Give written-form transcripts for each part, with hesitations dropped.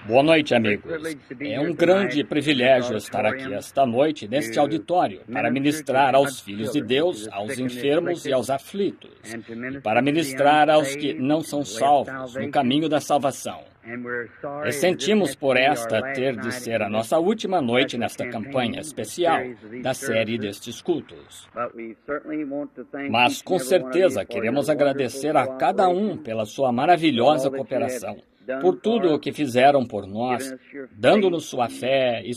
Boa noite, amigos. É um grande privilégio estar aqui esta noite neste auditório para ministrar aos filhos de Deus, aos enfermos e aos aflitos, e para ministrar aos que não são salvos no caminho da salvação. E sentimos por esta ter de ser a nossa última noite nesta campanha especial da série destes cultos. Mas com certeza queremos agradecer a cada um pela sua maravilhosa cooperação, por tudo o que fizeram por nós, dando-nos sua fé e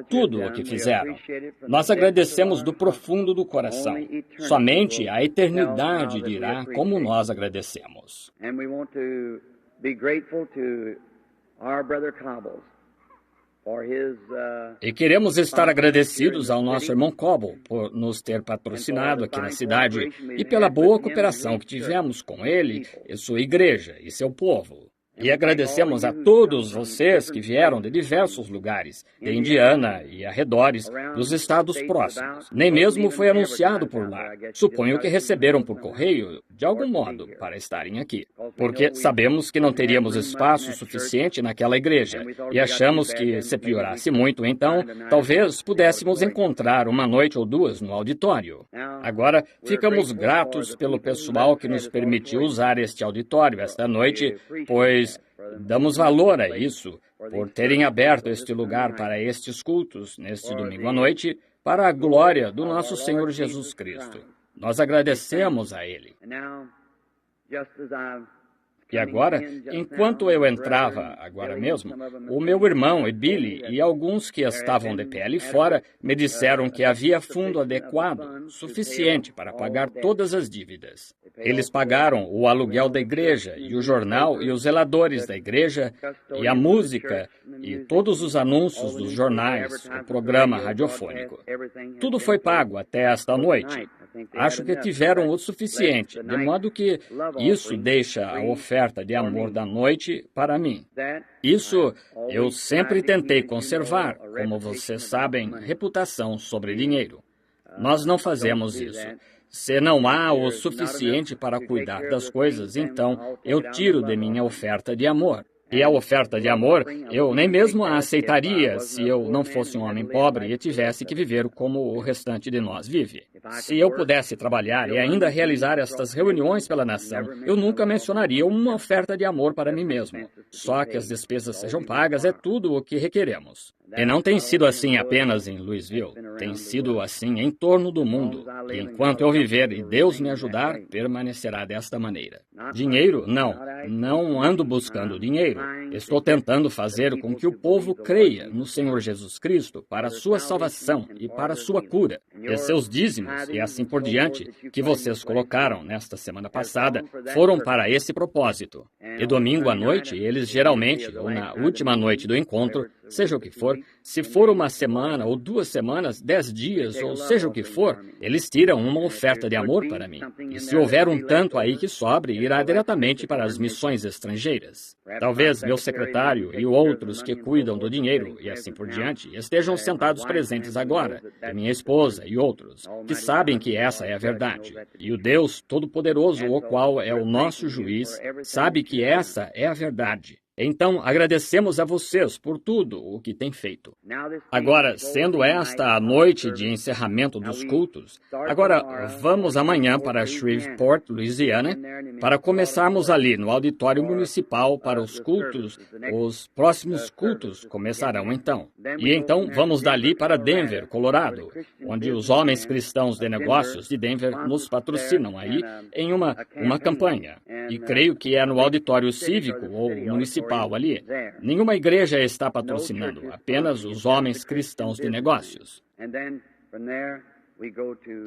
tudo o que fizeram. Nós agradecemos do profundo do coração. Somente a eternidade dirá como nós agradecemos. E queremos estar agradecidos ao nosso irmão Cobble por nos ter patrocinado aqui na cidade e pela boa cooperação que tivemos com ele e sua igreja e seu povo. E agradecemos a todos vocês que vieram de diversos lugares, de Indiana e arredores, dos estados próximos. Nem mesmo foi anunciado por lá. Suponho que receberam por correio, de algum modo, para estarem aqui. Porque sabemos que não teríamos espaço suficiente naquela igreja. E achamos que, se piorasse muito, então, talvez pudéssemos encontrar uma noite ou duas no auditório. Agora, ficamos gratos pelo pessoal que nos permitiu usar este auditório esta noite, pois damos valor a isso, por terem aberto este lugar para estes cultos, neste domingo à noite, para a glória do nosso Senhor Jesus Cristo. Nós agradecemos a Ele. E agora, enquanto eu entrava, agora mesmo, o meu irmão e Billy e alguns que estavam de pé ali fora me disseram que havia fundo adequado, suficiente para pagar todas as dívidas. Eles pagaram o aluguel da igreja, e o jornal, e os zeladores da igreja, e a música, e todos os anúncios dos jornais, o programa radiofônico. Tudo foi pago até esta noite. Acho que tiveram o suficiente, de modo que isso deixa a oferta de amor da noite para mim. Isso eu sempre tentei conservar, como vocês sabem, reputação sobre dinheiro. Nós não fazemos isso. Se não há o suficiente para cuidar das coisas, então eu tiro de minha oferta de amor. E a oferta de amor, eu nem mesmo a aceitaria se eu não fosse um homem pobre e tivesse que viver como o restante de nós vive. Se eu pudesse trabalhar e ainda realizar estas reuniões pela nação, eu nunca mencionaria uma oferta de amor para mim mesmo. Só que as despesas sejam pagas é tudo o que requeremos. E não tem sido assim apenas em Louisville, tem sido assim em torno do mundo. E enquanto eu viver e Deus me ajudar, permanecerá desta maneira. Dinheiro? Não ando buscando dinheiro. Estou tentando fazer com que o povo creia no Senhor Jesus Cristo para a sua salvação e para a sua cura. E seus dízimos e assim por diante, que vocês colocaram nesta semana passada, foram para esse propósito. E domingo à noite, eles geralmente, ou na última noite do encontro, seja o que for, se for uma semana ou 2 semanas, 10 dias, ou seja o que for, eles tiram uma oferta de amor para mim. E se houver um tanto aí que sobre, irá diretamente para as missões estrangeiras. Talvez meu secretário e outros que cuidam do dinheiro e assim por diante estejam sentados presentes agora, e minha esposa e outros, que sabem que essa é a verdade. E o Deus Todo-Poderoso, o qual é o nosso juiz, sabe que essa é a verdade. Então, agradecemos a vocês por tudo o que têm feito. Agora, sendo esta a noite de encerramento dos cultos, agora vamos amanhã para Shreveport, Louisiana, para começarmos ali no auditório municipal para os cultos. Os próximos cultos começarão então. E então vamos dali para Denver, Colorado, onde os homens cristãos de negócios de Denver nos patrocinam aí em uma campanha. E creio que é no auditório cívico ou municipal ali. Nenhuma igreja está patrocinando, apenas os homens cristãos de negócios.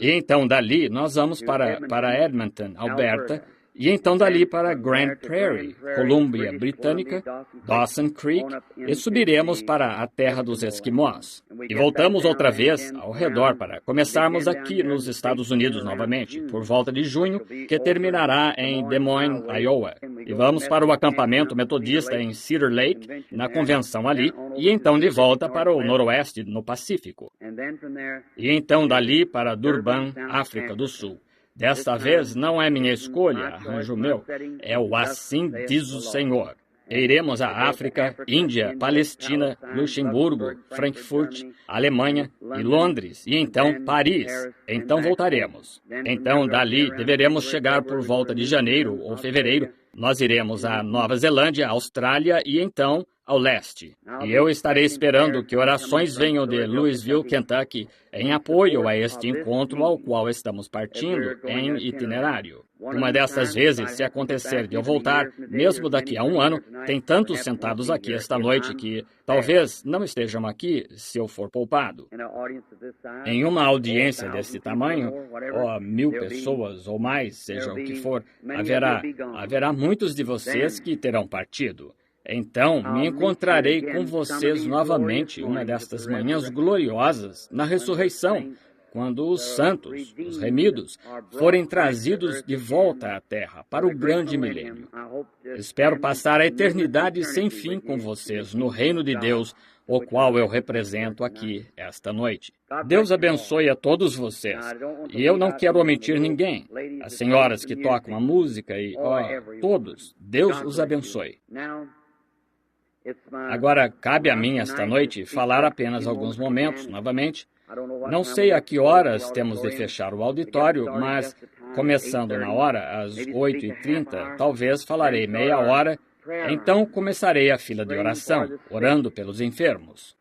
E então dali nós vamos para Edmonton, Alberta, e então dali para Grand Prairie, Colômbia Britânica, Dawson Creek, e subiremos para a terra dos Esquimós. E voltamos outra vez ao redor para começarmos aqui nos Estados Unidos novamente, por volta de junho, que terminará em Des Moines, Iowa. E vamos para o acampamento metodista em Cedar Lake, na convenção ali, e então de volta para o noroeste, no Pacífico. E então dali para Durban, África do Sul. Desta vez não é minha escolha, arranjo meu, é o assim diz o Senhor. E iremos à África, Índia, Palestina, Luxemburgo, Frankfurt, Alemanha e Londres, e então Paris. Então voltaremos. Então, dali, deveremos chegar por volta de janeiro ou fevereiro. Nós iremos à Nova Zelândia, Austrália e então ao leste. E eu estarei esperando que orações venham de Louisville, Kentucky, em apoio a este encontro ao qual estamos partindo em itinerário. Uma dessas vezes, se acontecer de eu voltar, mesmo daqui a um ano, tem tantos sentados aqui esta noite que talvez não estejam aqui se eu for poupado. Em uma audiência desse tamanho, ou 1000 pessoas ou mais, seja o que for, haverá muitos de vocês que terão partido. Então, me encontrarei com vocês novamente uma destas manhãs gloriosas na ressurreição, quando os santos, os remidos, forem trazidos de volta à Terra para o grande milênio. Espero passar a eternidade sem fim com vocês no reino de Deus, o qual eu represento aqui esta noite. Deus abençoe a todos vocês. E eu não quero omitir ninguém. As senhoras que tocam a música e, todos, Deus os abençoe. Agora, cabe a mim esta noite falar apenas alguns momentos, novamente. Não sei a que horas temos de fechar o auditório, mas, começando na hora, às 8h30, talvez falarei meia hora, então começarei a fila de oração, orando pelos enfermos.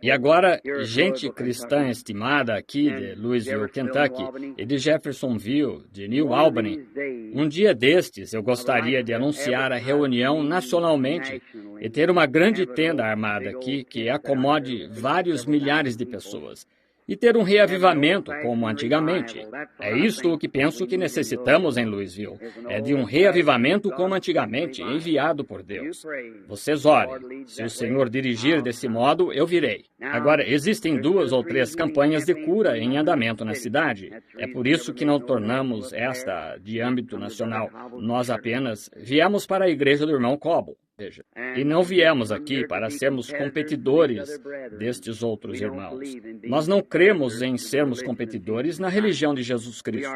E agora, gente cristã estimada aqui de Louisville, Kentucky, e de Jeffersonville, de New Albany, um dia destes eu gostaria de anunciar a reunião nacionalmente e ter uma grande tenda armada aqui que acomode vários milhares de pessoas. E ter um reavivamento como antigamente. É isto o que penso que necessitamos em Louisville. É de um reavivamento como antigamente, enviado por Deus. Vocês orem. Se o Senhor dirigir desse modo, eu virei. Agora, existem 2 ou 3 campanhas de cura em andamento na cidade. É por isso que não tornamos esta de âmbito nacional. Nós apenas viemos para a igreja do irmão Cobo. Veja, e não viemos aqui para sermos competidores destes outros irmãos. Nós não cremos em sermos competidores na religião de Jesus Cristo.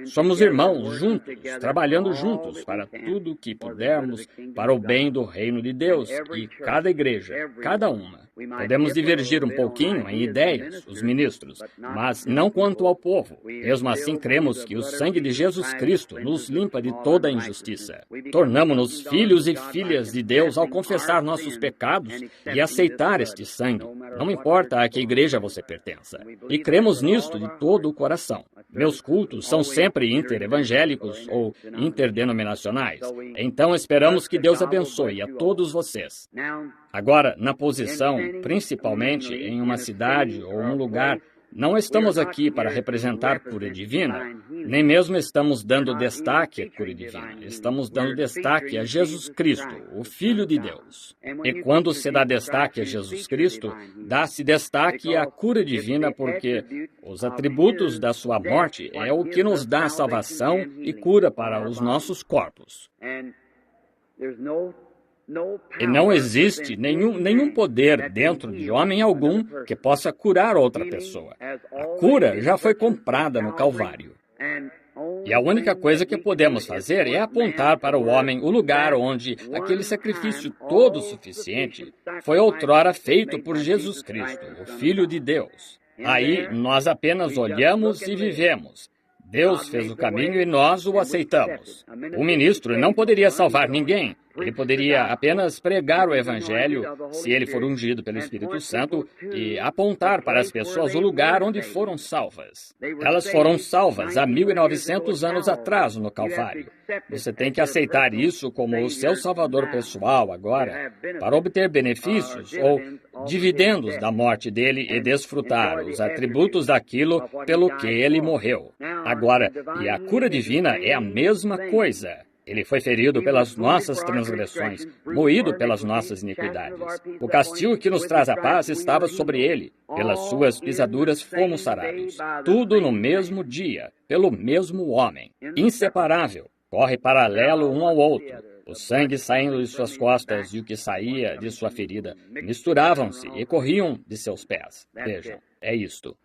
Somos irmãos juntos, trabalhando juntos para tudo o que pudermos para o bem do reino de Deus e cada igreja, cada uma. Podemos divergir um pouquinho em ideias, os ministros, mas não quanto ao povo. Mesmo assim, cremos que o sangue de Jesus Cristo nos limpa de toda a injustiça. Tornamo-nos filhos e filhas de Deus ao confessar nossos pecados e aceitar este sangue, não importa a que igreja você pertença. E cremos nisto de todo o coração. Meus cultos são sempre interevangélicos ou interdenominacionais. Então esperamos que Deus abençoe a todos vocês. Agora, na posição, principalmente em uma cidade ou um lugar, não estamos aqui para representar cura divina, nem mesmo estamos dando destaque à cura divina. Estamos dando destaque a Jesus Cristo, o Filho de Deus. E quando se dá destaque a Jesus Cristo, dá-se destaque à cura divina porque os atributos da sua morte é o que nos dá salvação e cura para os nossos corpos. E não existe nenhum poder dentro de homem algum que possa curar outra pessoa. A cura já foi comprada no Calvário. E a única coisa que podemos fazer é apontar para o homem o lugar onde aquele sacrifício todo suficiente foi outrora feito por Jesus Cristo, o Filho de Deus. Aí nós apenas olhamos e vivemos. Deus fez o caminho e nós o aceitamos. O ministro não poderia salvar ninguém. Ele poderia apenas pregar o Evangelho, se ele for ungido pelo Espírito Santo, e apontar para as pessoas o lugar onde foram salvas. Elas foram salvas há 1900 anos atrás no Calvário. Você tem que aceitar isso como o seu salvador pessoal agora, para obter benefícios ou dividendos da morte dele e desfrutar os atributos daquilo pelo que ele morreu. Agora, e a cura divina é a mesma coisa. Ele foi ferido pelas nossas transgressões, moído pelas nossas iniquidades. O castigo que nos traz a paz estava sobre ele. Pelas suas pisaduras fomos sarados. Tudo no mesmo dia, pelo mesmo homem. Inseparável. Corre paralelo um ao outro. O sangue saindo de suas costas e o que saía de sua ferida misturavam-se e corriam de seus pés. Vejam, é isto.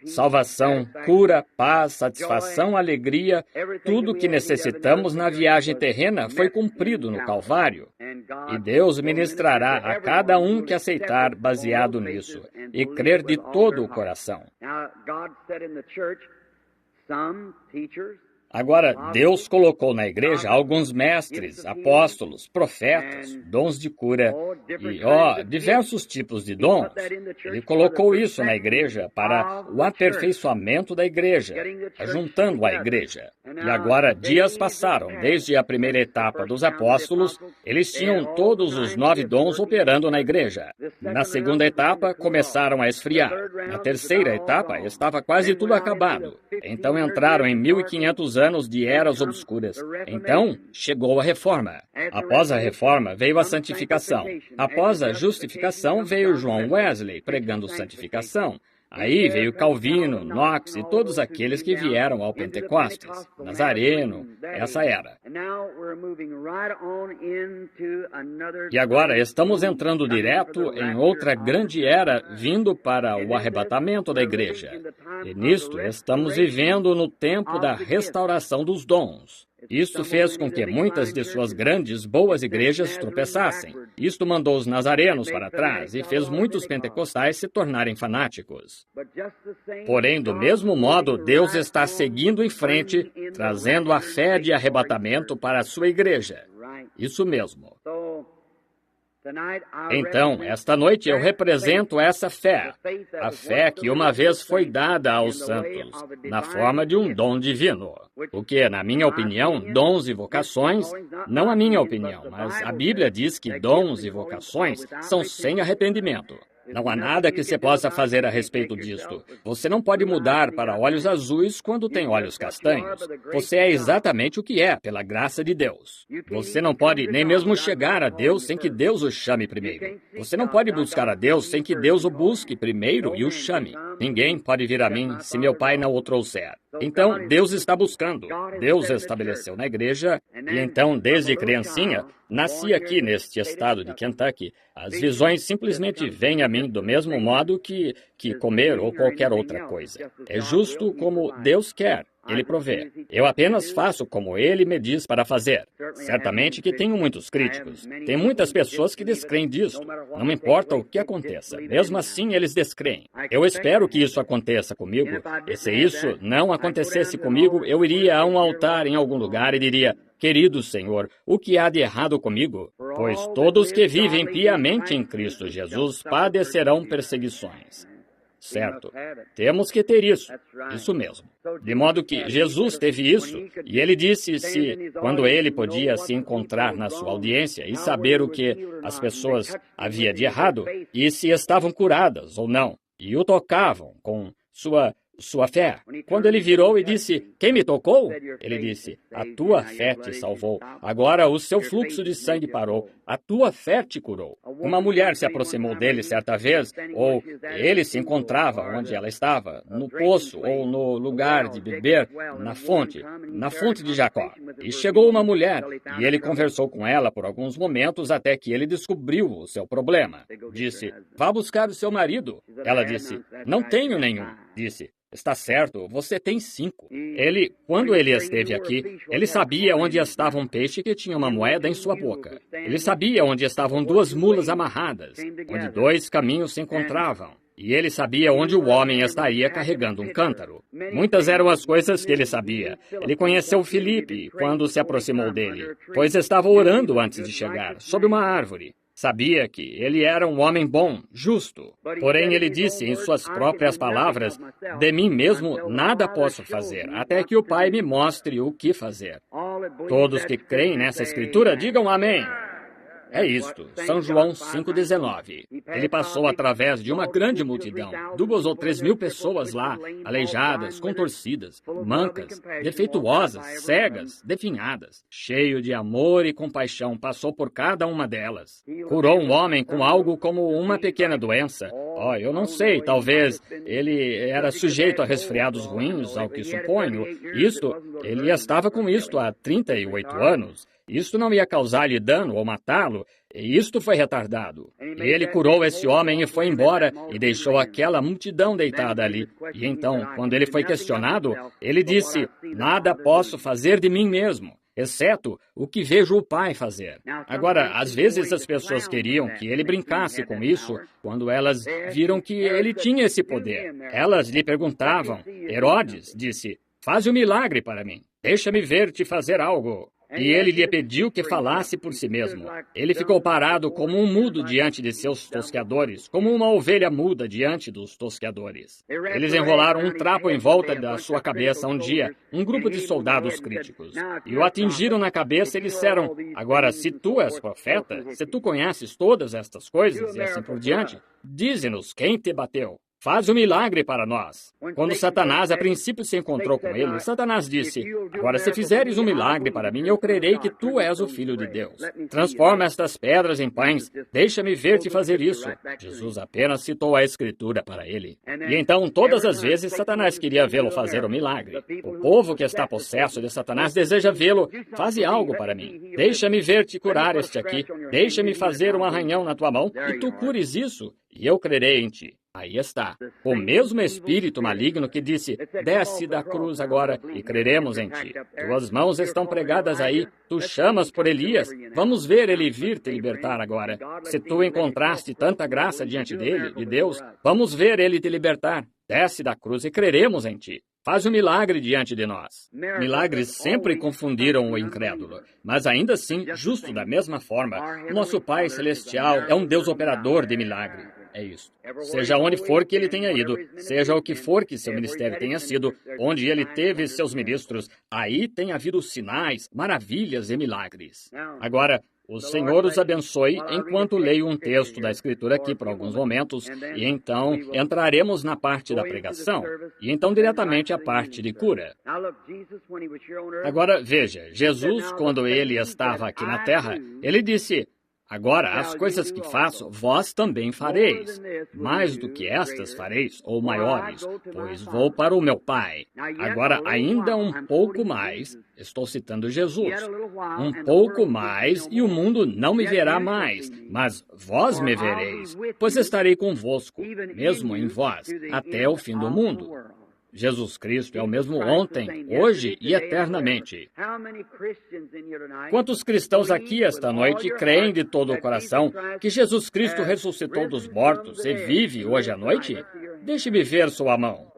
Salvação, cura, paz, satisfação, alegria, tudo o que necessitamos na viagem terrena foi cumprido no Calvário. E Deus ministrará a cada um que aceitar baseado nisso e crer de todo o coração. Agora, Deus colocou na igreja alguns mestres, apóstolos, profetas, dons de cura e, diversos tipos de dons. Ele colocou isso na igreja para o aperfeiçoamento da igreja, juntando a igreja. E agora, dias passaram, desde a primeira etapa dos apóstolos, eles tinham todos os 9 dons operando na igreja. Na segunda etapa, começaram a esfriar. Na terceira etapa, estava quase tudo acabado. Então entraram em 1500 anos de eras obscuras. Então, chegou a reforma. Após a reforma, veio a santificação. Após a justificação, veio João Wesley, pregando santificação. Aí veio Calvino, Knox e todos aqueles que vieram ao Pentecostes, Nazareno, essa era. E agora estamos entrando direto em outra grande era, vindo para o arrebatamento da igreja. E nisto estamos vivendo no tempo da restauração dos dons. Isto fez com que muitas de suas grandes, boas igrejas tropeçassem. Isto mandou os nazarenos para trás e fez muitos pentecostais se tornarem fanáticos. Porém, do mesmo modo, Deus está seguindo em frente, trazendo a fé de arrebatamento para a sua igreja. Isso mesmo. Então, esta noite eu represento essa fé, a fé que uma vez foi dada aos santos, na forma de um dom divino. O que, na minha opinião, dons e vocações, não a minha opinião, mas a Bíblia diz que dons e vocações são sem arrependimento. Não há nada que você possa fazer a respeito disto. Você não pode mudar para olhos azuis quando tem olhos castanhos. Você é exatamente o que é, pela graça de Deus. Você não pode nem mesmo chegar a Deus sem que Deus o chame primeiro. Você não pode buscar a Deus sem que Deus o busque primeiro e o chame. Ninguém pode vir a mim se meu Pai não o trouxer. Então, Deus está buscando. Deus estabeleceu na igreja, e então, desde criancinha, nasci aqui neste estado de Kentucky. As visões simplesmente vêm a mim do mesmo modo que comer ou qualquer outra coisa. É justo como Deus quer. Ele provê. Eu apenas faço como Ele me diz para fazer. Certamente que tenho muitos críticos. Tem muitas pessoas que descreem disso. Não importa o que aconteça. Mesmo assim, eles descreem. Eu espero que isso aconteça comigo. E se isso não acontecesse comigo, eu iria a um altar em algum lugar e diria: querido Senhor, o que há de errado comigo? Pois todos que vivem piamente em Cristo Jesus padecerão perseguições. Certo. Temos que ter isso. Isso mesmo. De modo que Jesus teve isso, e ele disse quando ele podia se encontrar na sua audiência e saber o que as pessoas havia de errado, e se estavam curadas ou não, e o tocavam com sua fé. Quando ele virou e disse: quem me tocou? Ele disse: a tua fé te salvou. Agora o seu fluxo de sangue parou. A tua fé te curou. Uma mulher se aproximou dele certa vez, ou ele se encontrava onde ela estava, no poço ou no lugar de beber, na fonte de Jacó. E chegou uma mulher, e ele conversou com ela por alguns momentos até que ele descobriu o seu problema. Disse: vá buscar o seu marido. Ela disse: não tenho nenhum. Disse: está certo, você tem 5. Quando ele esteve aqui, ele sabia onde estava um peixe que tinha uma moeda em sua boca. Ele sabia onde estavam 2 mulas amarradas, onde 2 caminhos se encontravam. E ele sabia onde o homem estaria carregando um cântaro. Muitas eram as coisas que ele sabia. Ele conheceu Filipe quando se aproximou dele, pois estava orando antes de chegar, sob uma árvore. Sabia que ele era um homem bom, justo. Porém, ele disse em suas próprias palavras: de mim mesmo nada posso fazer, até que o Pai me mostre o que fazer. Todos que creem nessa escritura, digam amém. É isto, São João 5,19. Ele passou através de uma grande multidão, 2 ou 3 mil pessoas lá, aleijadas, contorcidas, mancas, defeituosas, cegas, definhadas. Cheio de amor e compaixão, passou por cada uma delas. Curou um homem com algo como uma pequena doença. Eu não sei, talvez ele era sujeito a resfriados ruins, ao que suponho. Ele estava com isto há 38 anos. Isto não ia causar-lhe dano ou matá-lo, e isto foi retardado. E ele curou esse homem e foi embora e deixou aquela multidão deitada ali. E então, quando ele foi questionado, ele disse: nada posso fazer de mim mesmo, exceto o que vejo o Pai fazer. Agora, às vezes as pessoas queriam que ele brincasse com isso quando elas viram que ele tinha esse poder. Elas lhe perguntavam. Herodes disse: faz um milagre para mim. Deixa-me ver-te fazer algo. E ele lhe pediu que falasse por si mesmo. Ele ficou parado como um mudo diante de seus tosqueadores, como uma ovelha muda diante dos tosqueadores. Eles enrolaram um trapo em volta da sua cabeça um dia, um grupo de soldados críticos, e o atingiram na cabeça e disseram: agora, se tu és profeta, se tu conheces todas estas coisas e assim por diante, dize-nos quem te bateu. Faz um milagre para nós. Quando Satanás a princípio se encontrou com ele, Satanás disse: agora, se fizeres um milagre para mim, eu crerei que tu és o Filho de Deus. Transforma estas pedras em pães. Deixa-me ver-te fazer isso. Jesus apenas citou a Escritura para ele. E então, todas as vezes, Satanás queria vê-lo fazer um milagre. O povo que está possesso de Satanás deseja vê-lo. Faze algo para mim. Deixa-me ver-te curar este aqui. Deixa-me fazer um arranhão na tua mão e tu cures isso, e eu crerei em ti. Aí está, o mesmo espírito maligno que disse: desce da cruz agora e creremos em ti. Tuas mãos estão pregadas aí, tu chamas por Elias, vamos ver ele vir te libertar agora. Se tu encontraste tanta graça diante dele, de Deus, vamos ver ele te libertar. Desce da cruz e creremos em ti. Faz um milagre diante de nós. Milagres sempre confundiram o incrédulo, mas ainda assim, justo da mesma forma, nosso Pai Celestial é um Deus operador de milagre. É isso. Seja onde for que ele tenha ido, seja o que for que seu ministério tenha sido, onde ele teve seus ministros, aí tem havido sinais, maravilhas e milagres. Agora, o Senhor os abençoe enquanto leio um texto da Escritura aqui por alguns momentos, e então entraremos na parte da pregação, e então diretamente a parte de cura. Agora, veja, Jesus, quando ele estava aqui na terra, ele disse: agora, as coisas que faço, vós também fareis. Mais do que estas fareis, ou maiores, pois vou para o meu Pai. Agora, ainda um pouco mais, estou citando Jesus, um pouco mais e o mundo não me verá mais, mas vós me vereis, pois estarei convosco, mesmo em vós, até o fim do mundo. Jesus Cristo é o mesmo ontem, hoje e eternamente. Quantos cristãos aqui esta noite creem de todo o coração que Jesus Cristo ressuscitou dos mortos e vive hoje à noite? Deixe-me ver sua mão.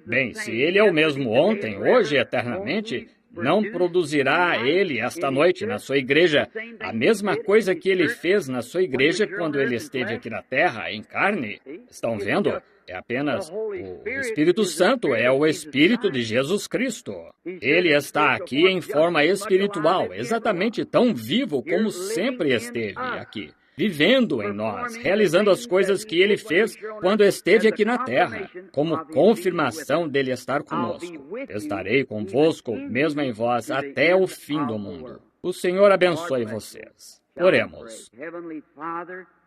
Bem, se ele é o mesmo ontem, hoje e eternamente, não produzirá ele esta noite na sua igreja a mesma coisa que ele fez na sua igreja quando ele esteve aqui na terra, em carne? Estão vendo? É apenas o Espírito Santo, é o Espírito de Jesus Cristo. Ele está aqui em forma espiritual, exatamente tão vivo como sempre esteve aqui, vivendo em nós, realizando as coisas que ele fez quando esteve aqui na terra, como confirmação dele estar conosco. Estarei convosco, mesmo em vós, até o fim do mundo. O Senhor abençoe vocês. Oremos.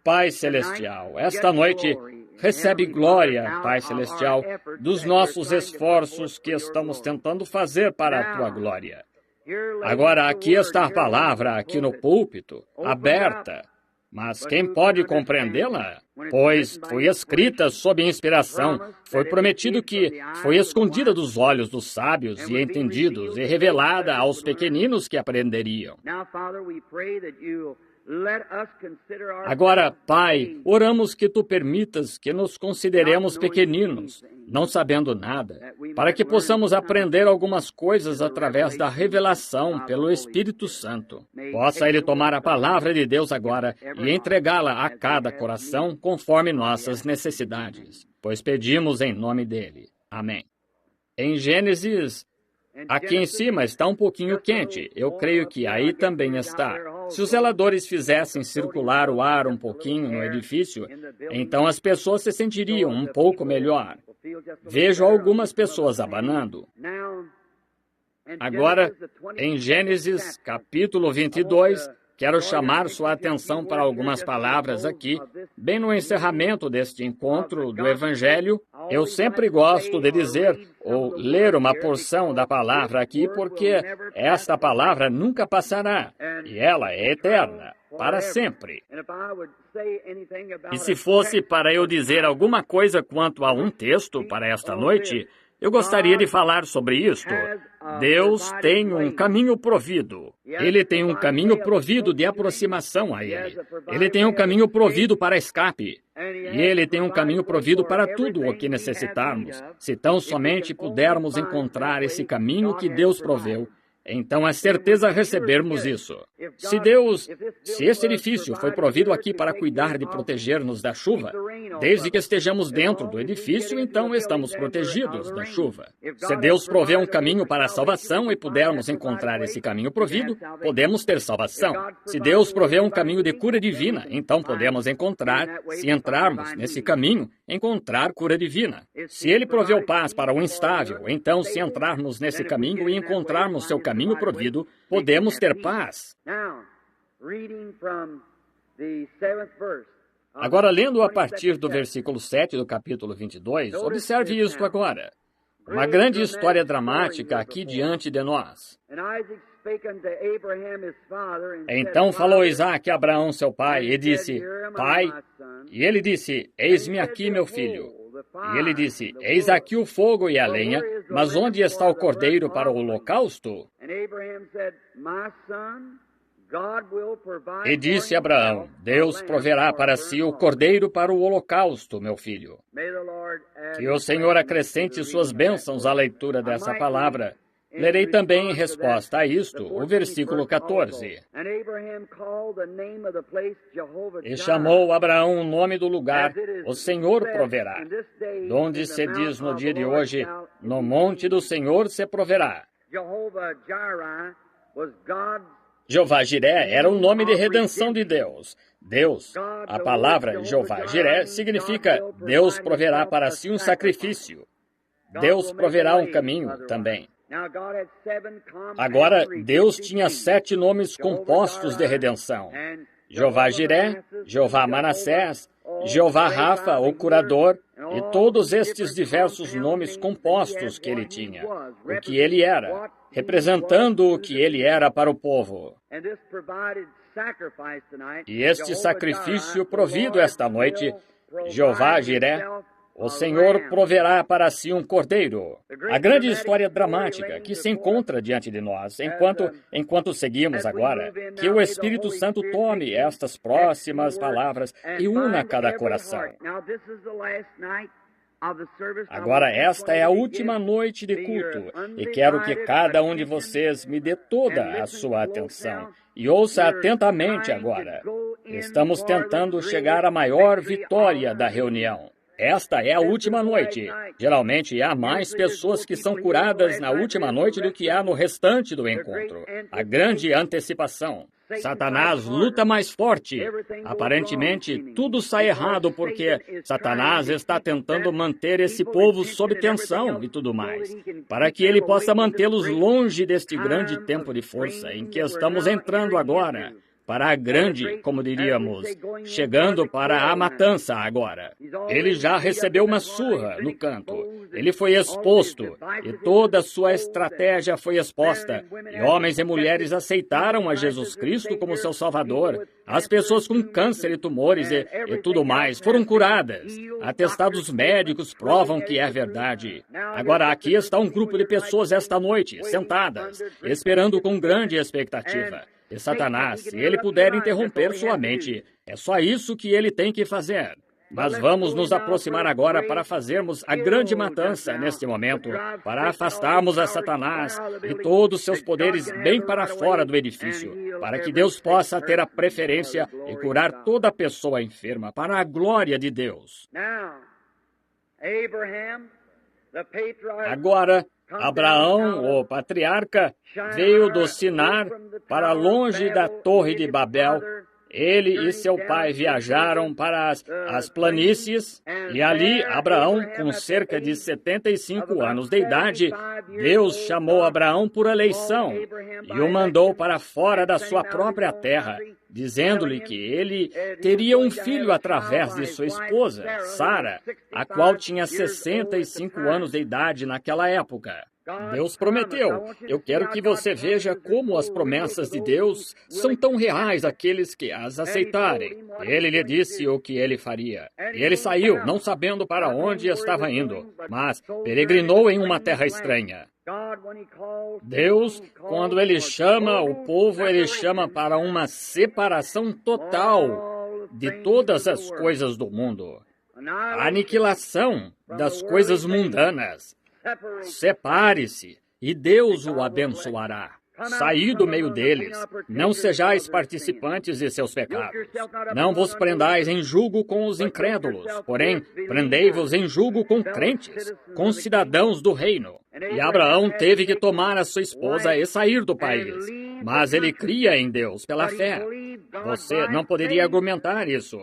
Pai Celestial, esta noite, recebe glória, Pai Celestial, dos nossos esforços que estamos tentando fazer para a Tua glória. Agora, aqui está a palavra, aqui no púlpito, aberta. Mas quem pode compreendê-la? Pois foi escrita sob inspiração, foi prometido que foi escondida dos olhos dos sábios e entendidos e revelada aos pequeninos que aprenderiam. Agora, Pai, oramos que Tu permitas que nos consideremos pequeninos, não sabendo nada, para que possamos aprender algumas coisas através da revelação pelo Espírito Santo. Possa Ele tomar a palavra de Deus agora e entregá-la a cada coração conforme nossas necessidades, pois pedimos em nome dEle. Amém. Em Gênesis, aqui em cima está um pouquinho quente. Eu creio que aí também está. Se os zeladores fizessem circular o ar um pouquinho no edifício, então as pessoas se sentiriam um pouco melhor. Vejo algumas pessoas abanando. Agora, em Gênesis capítulo 22, quero chamar sua atenção para algumas palavras aqui, bem no encerramento deste encontro do Evangelho. Eu sempre gosto de dizer ou ler uma porção da palavra aqui, porque esta palavra nunca passará, e ela é eterna, para sempre. E se fosse para eu dizer alguma coisa quanto a um texto para esta noite, eu gostaria de falar sobre isto. Deus tem um caminho provido. Ele tem um caminho provido de aproximação a Ele. Ele tem um caminho provido para escape. E Ele tem um caminho provido para tudo o que necessitarmos, se tão somente pudermos encontrar esse caminho que Deus proveu. Então é certeza recebermos isso. Se esse edifício foi provido aqui para cuidar de proteger-nos da chuva, desde que estejamos dentro do edifício, então estamos protegidos da chuva. Se Deus provê um caminho para a salvação e pudermos encontrar esse caminho provido, podemos ter salvação. Se Deus provê um caminho de cura divina, então podemos encontrar, se entrarmos nesse caminho, encontrar cura divina. Se Ele proveu paz para o instável, então se entrarmos nesse caminho e encontrarmos seu caminho provido, podemos ter paz. Agora, lendo a partir do versículo 7 do capítulo 22, observe isto agora. Uma grande história dramática aqui diante de nós. Então falou Isaque a Abraão, seu pai, e disse, Pai, e ele disse, Eis-me aqui, meu filho. E ele disse, Eis aqui o fogo e a lenha, mas onde está o cordeiro para o holocausto? E disse Abraão, Deus proverá para si o cordeiro para o holocausto, meu filho. Que o Senhor acrescente suas bênçãos à leitura dessa palavra. Lerei também em resposta a isto o versículo 14. E chamou Abraão o nome do lugar, o Senhor proverá. Donde se diz no dia de hoje, no monte do Senhor se proverá. Jeová Jiré era o nome de redenção de Deus. Deus, a palavra Jeová Jiré significa Deus proverá para si um sacrifício. Deus proverá um caminho também. Agora, Deus tinha 7 nomes compostos de redenção. Jeová Jiré, Jeová Manassés, Jeová Rafa, o curador, e todos estes diversos nomes compostos que ele tinha. O que ele era, representando o que ele era para o povo. E este sacrifício provido esta noite, Jeová Jiré, o Senhor proverá para si um cordeiro. A grande história dramática que se encontra diante de nós, enquanto seguimos agora, que o Espírito Santo tome estas próximas palavras e una cada coração. Agora, esta é a última noite de culto, e quero que cada um de vocês me dê toda a sua atenção. E ouça atentamente agora. Estamos tentando chegar à maior vitória da reunião. Esta é a última noite. Geralmente há mais pessoas que são curadas na última noite do que há no restante do encontro. A grande antecipação. Satanás luta mais forte. Aparentemente, tudo sai errado porque Satanás está tentando manter esse povo sob tensão e tudo mais, para que ele possa mantê-los longe deste grande tempo de força em que estamos entrando agora. Para a grande, como diríamos, chegando para a matança agora. Ele já recebeu uma surra no canto. Ele foi exposto, e toda a sua estratégia foi exposta. E homens e mulheres aceitaram a Jesus Cristo como seu Salvador. As pessoas com câncer e tumores e tudo mais foram curadas. Atestados médicos provam que é verdade. Agora, aqui está um grupo de pessoas esta noite, sentadas, esperando com grande expectativa. E Satanás, se ele puder interromper sua mente, é só isso que ele tem que fazer. Mas vamos nos aproximar agora para fazermos a grande matança neste momento, para afastarmos a Satanás e todos seus poderes bem para fora do edifício, para que Deus possa ter a preferência e curar toda pessoa enferma, para a glória de Deus. Agora, Abraão, o patriarca, veio do Sinar para longe da Torre de Babel Ele e seu pai viajaram para as planícies, e ali Abraão, com cerca de 75 anos de idade, Deus chamou Abraão por eleição e o mandou para fora da sua própria terra, dizendo-lhe que ele teria um filho através de sua esposa, Sara, a qual tinha 65 anos de idade naquela época. Deus prometeu. Eu quero que você veja como as promessas de Deus são tão reais àqueles que as aceitarem. Ele lhe disse o que ele faria. E ele saiu, não sabendo para onde estava indo, mas peregrinou em uma terra estranha. Deus, quando Ele chama o povo, Ele chama para uma separação total de todas as coisas do mundo. A aniquilação das coisas mundanas. Separe-se, e Deus o abençoará. Saí do meio deles. Não sejais participantes de seus pecados. Não vos prendais em julgo com os incrédulos, porém, prendei-vos em julgo com crentes, com cidadãos do reino. E Abraão teve que tomar a sua esposa e sair do país. Mas ele cria em Deus pela fé. Você não poderia argumentar isso.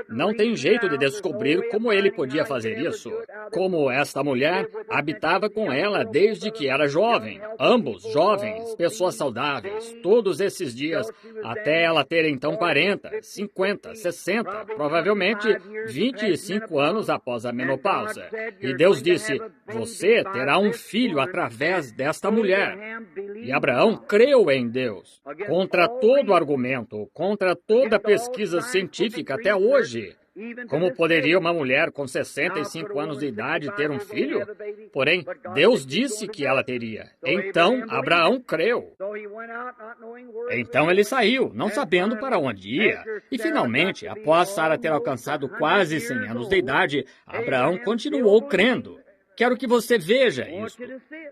Não tem jeito de descobrir como ele podia fazer isso. Como esta mulher habitava com ela desde que era jovem. Ambos jovens, pessoas saudáveis, todos esses dias, até ela ter então 40, 50, 60, provavelmente 25 anos após a menopausa. E Deus disse, você terá um filho através desta mulher. E Abraão creu em Deus. Contra todo argumento, contra toda pesquisa científica até hoje. Como poderia uma mulher com 65 anos de idade ter um filho? Porém, Deus disse que ela teria. Então, Abraão creu. Então ele saiu, não sabendo para onde ia. E finalmente, após Sara ter alcançado quase 100 anos de idade, Abraão continuou crendo. Quero que você veja isso.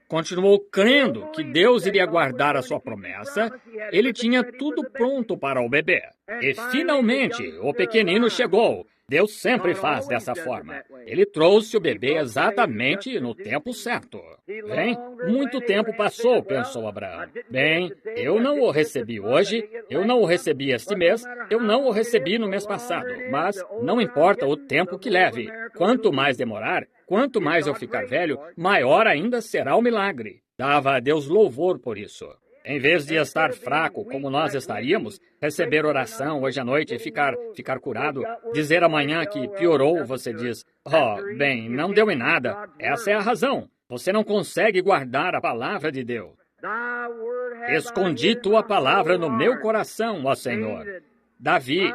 Continuou crendo que Deus iria guardar a sua promessa. Ele tinha tudo pronto para o bebê. E finalmente, o pequenino chegou. Deus sempre faz dessa forma. Ele trouxe o bebê exatamente no tempo certo. Bem, muito tempo passou, pensou Abraão. Bem, eu não o recebi hoje, eu não o recebi este mês, eu não o recebi no mês passado, mas não importa o tempo que leve. Quanto mais demorar, quanto mais eu ficar velho, maior ainda será o milagre. Dava a Deus louvor por isso. Em vez de estar fraco, como nós estaríamos, receber oração hoje à noite e ficar curado, dizer amanhã que piorou, você diz, bem, não deu em nada. Essa é a razão. Você não consegue guardar a palavra de Deus. Escondi tua palavra no meu coração, ó Senhor. Davi,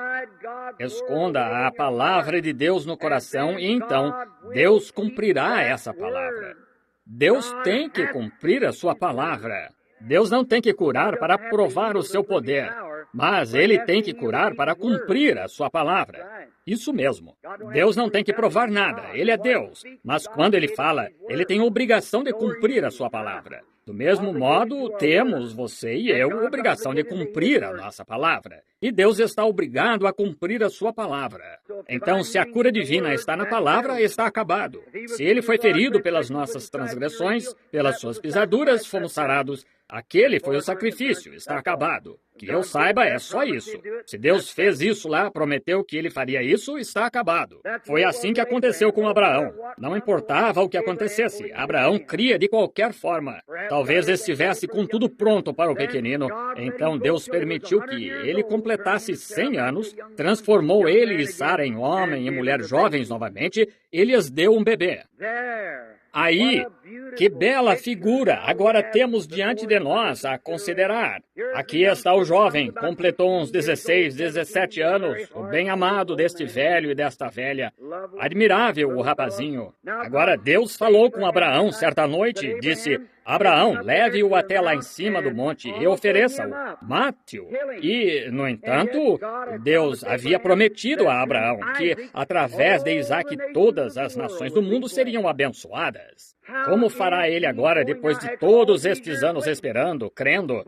esconda a palavra de Deus no coração e então Deus cumprirá essa palavra. Deus tem que cumprir a sua palavra. Deus não tem que curar para provar o seu poder, mas Ele tem que curar para cumprir a sua palavra. Isso mesmo. Deus não tem que provar nada, Ele é Deus. Mas quando Ele fala, Ele tem obrigação de cumprir a sua palavra. Do mesmo modo, temos, você e eu, obrigação de cumprir a nossa palavra. E Deus está obrigado a cumprir a sua palavra. Então, se a cura divina está na palavra, está acabado. Se Ele foi ferido pelas nossas transgressões, pelas suas pisaduras, fomos sarados. Aquele foi o sacrifício, está acabado. Que eu saiba, é só isso. Se Deus fez isso lá, prometeu que Ele faria isso, está acabado. Foi assim que aconteceu com Abraão. Não importava o que acontecesse, Abraão cria de qualquer forma. Talvez estivesse com tudo pronto para o pequenino. Então Deus permitiu que ele completasse 100 anos, transformou ele e Sara em homem e mulher jovens novamente, e lhes deu um bebê. Aí, que bela figura agora temos diante de nós a considerar. Aqui está o jovem, completou uns 16, 17 anos, o bem-amado deste velho e desta velha. Admirável o rapazinho. Agora Deus falou com Abraão certa noite, disse, Abraão, leve-o até lá em cima do monte e ofereça-o, mate-o. E, no entanto, Deus havia prometido a Abraão que, através de Isaque, todas as nações do mundo seriam abençoadas. Como fará ele agora, depois de todos estes anos esperando, crendo?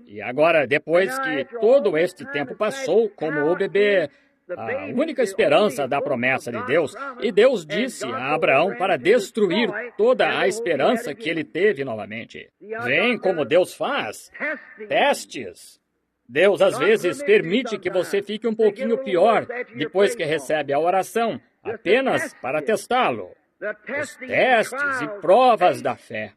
E agora, depois que todo este tempo passou, como o bebê, a única esperança da promessa de Deus, e Deus disse a Abraão para destruir toda a esperança que ele teve novamente. Vem como Deus faz. Testes. Deus às vezes permite que você fique um pouquinho pior depois que recebe a oração, apenas para testá-lo. Os testes e provas da fé.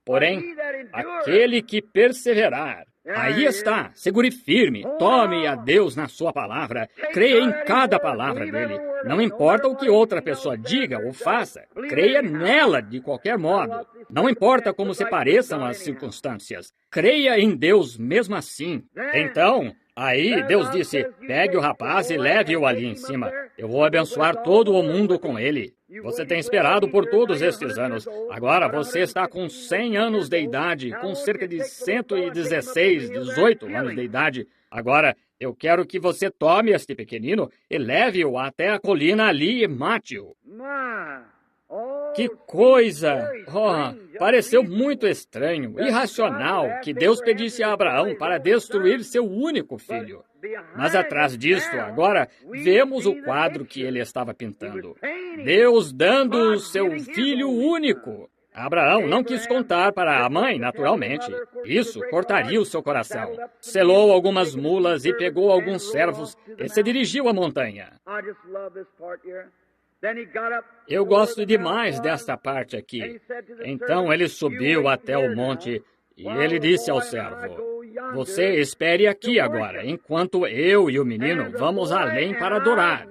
Porém, aquele que perseverar, aí está, segure firme, tome a Deus na sua palavra, creia em cada palavra dele. Não importa o que outra pessoa diga ou faça, creia nela de qualquer modo. Não importa como se pareçam as circunstâncias, creia em Deus mesmo assim. Então, aí Deus disse, pegue o rapaz e leve-o ali em cima. Eu vou abençoar todo o mundo com ele. Você tem esperado por todos estes anos. Agora você está com 100 anos de idade, com cerca de 116, 18 anos de idade. Agora, eu quero que você tome este pequenino e leve-o até a colina ali e mate-o. Que coisa! Oh, pareceu muito estranho, irracional, que Deus pedisse a Abraão para destruir seu único filho. Mas atrás disto, agora, vemos o quadro que ele estava pintando. Deus dando o seu filho único. Abraão não quis contar para a mãe, naturalmente. Isso cortaria o seu coração. Selou algumas mulas e pegou alguns servos e se dirigiu à montanha. Eu gosto demais desta parte aqui. Então ele subiu até o monte e ele disse ao servo, você espere aqui agora, enquanto eu e o menino vamos além para adorar.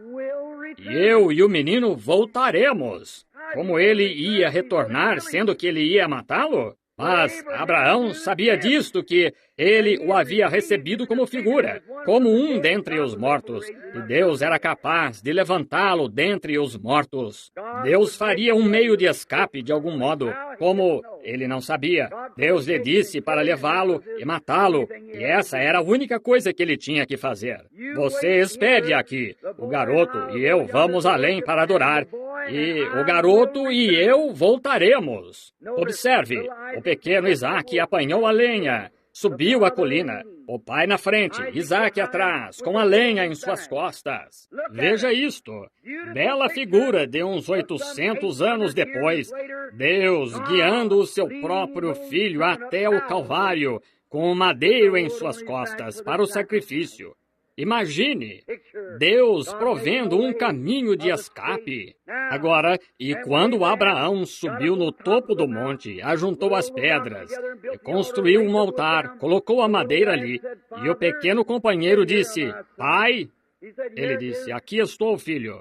E eu e o menino voltaremos. Como ele ia retornar, sendo que ele ia matá-lo? Mas Abraão sabia disto, que ele o havia recebido como figura, como um dentre os mortos, e Deus era capaz de levantá-lo dentre os mortos. Deus faria um meio de escape de algum modo, como ele não sabia. Deus lhe disse para levá-lo e matá-lo, e essa era a única coisa que ele tinha que fazer. Você espere aqui, o garoto e eu vamos além para adorar, e o garoto e eu voltaremos. Observe, o pequeno Isaac apanhou a lenha, subiu a colina, o pai na frente, Isaac atrás, com a lenha em suas costas. Veja isto, bela figura de uns 800 anos depois, Deus guiando o seu próprio filho até o Calvário, com o madeiro em suas costas para o sacrifício. Imagine, Deus provendo um caminho de escape. Agora, e quando Abraão subiu no topo do monte, ajuntou as pedras, e construiu um altar, colocou a madeira ali, e o pequeno companheiro disse, Pai, ele disse, aqui estou, filho.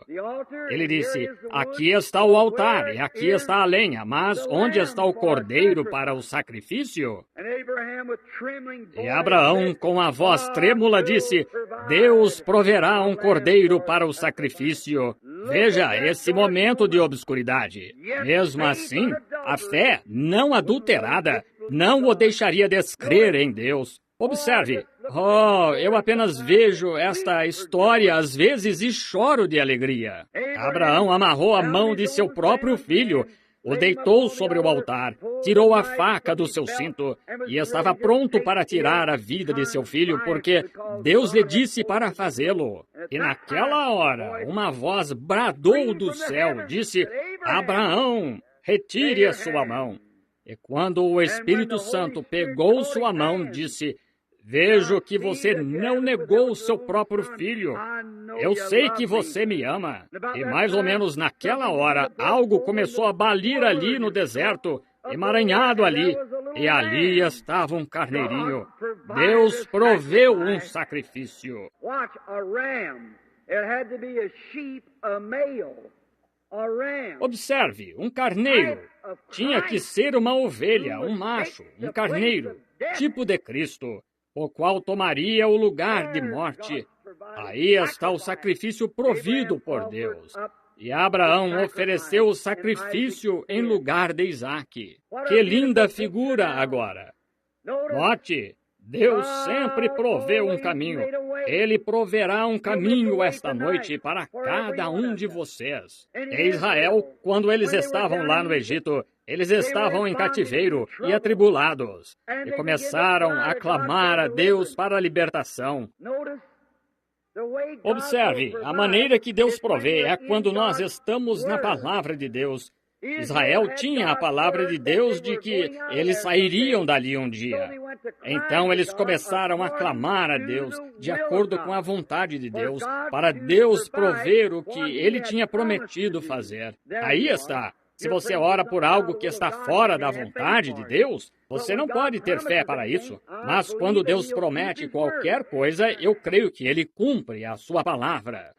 Ele disse, aqui está o altar, e aqui está a lenha, mas onde está o cordeiro para o sacrifício? E Abraão, com a voz trêmula, disse, Deus proverá um cordeiro para o sacrifício. Veja esse momento de obscuridade. Mesmo assim, a fé não adulterada não o deixaria descrer em Deus. Observe. Oh, eu apenas vejo esta história às vezes e choro de alegria. Abraão amarrou a mão de seu próprio filho, o deitou sobre o altar, tirou a faca do seu cinto e estava pronto para tirar a vida de seu filho, porque Deus lhe disse para fazê-lo. E naquela hora, uma voz bradou do céu, disse, Abraão, retire a sua mão. E quando o Espírito Santo pegou sua mão, disse, vejo que você não negou o seu próprio filho. Eu sei que você me ama. E mais ou menos naquela hora, algo começou a balir ali no deserto, emaranhado ali. E ali estava um carneirinho. Deus proveu um sacrifício. Observe, um carneiro. Tinha que ser uma ovelha, um macho, um carneiro, tipo de Cristo, o qual tomaria o lugar de morte. Aí está o sacrifício provido por Deus. E Abraão ofereceu o sacrifício em lugar de Isaac. Que linda figura agora! Note, Deus sempre proveu um caminho. Ele proverá um caminho esta noite para cada um de vocês. Em Israel, quando eles estavam lá no Egito, eles estavam em cativeiro e atribulados, e começaram a clamar a Deus para a libertação. Observe, a maneira que Deus provê é quando nós estamos na palavra de Deus. Israel tinha a palavra de Deus de que eles sairiam dali um dia. Então eles começaram a clamar a Deus, de acordo com a vontade de Deus, para Deus prover o que Ele tinha prometido fazer. Aí está. Se você ora por algo que está fora da vontade de Deus, você não pode ter fé para isso. Mas quando Deus promete qualquer coisa, eu creio que Ele cumpre a sua palavra.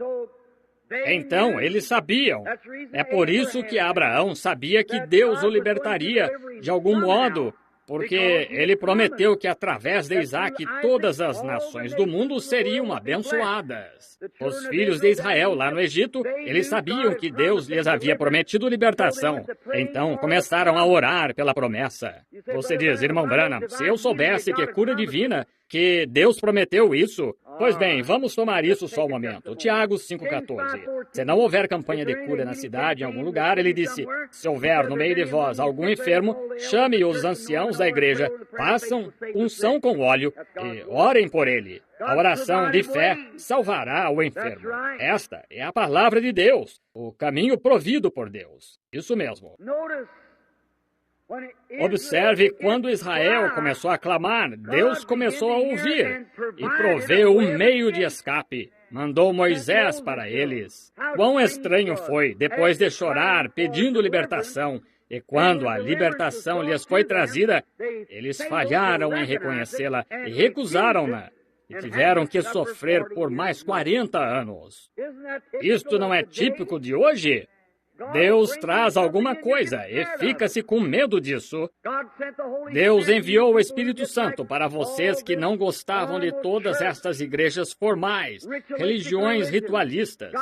Então, eles sabiam. É por isso que Abraão sabia que Deus o libertaria de algum modo, porque ele prometeu que através de Isaac todas as nações do mundo seriam abençoadas. Os filhos de Israel lá no Egito, eles sabiam que Deus lhes havia prometido libertação. Então começaram a orar pela promessa. Você diz, irmão Branham, se eu soubesse que é cura divina, que Deus prometeu isso, pois bem, vamos tomar isso só um momento. Tiago 5,14. Se não houver campanha de cura na cidade, em algum lugar, ele disse, se houver no meio de vós algum enfermo, chame os anciãos da igreja, façam unção com óleo e orem por ele. A oração de fé salvará o enfermo. Esta é a palavra de Deus, o caminho provido por Deus. Isso mesmo. Observe, quando Israel começou a clamar, Deus começou a ouvir e proveu um meio de escape. Mandou Moisés para eles. Quão estranho foi, depois de chorar, pedindo libertação, e quando a libertação lhes foi trazida, eles falharam em reconhecê-la e recusaram-na. E tiveram que sofrer por mais 40 anos. Isto não é típico de hoje? Deus traz alguma coisa e fica-se com medo disso. Deus enviou o Espírito Santo para vocês que não gostavam de todas estas igrejas formais, religiões ritualistas.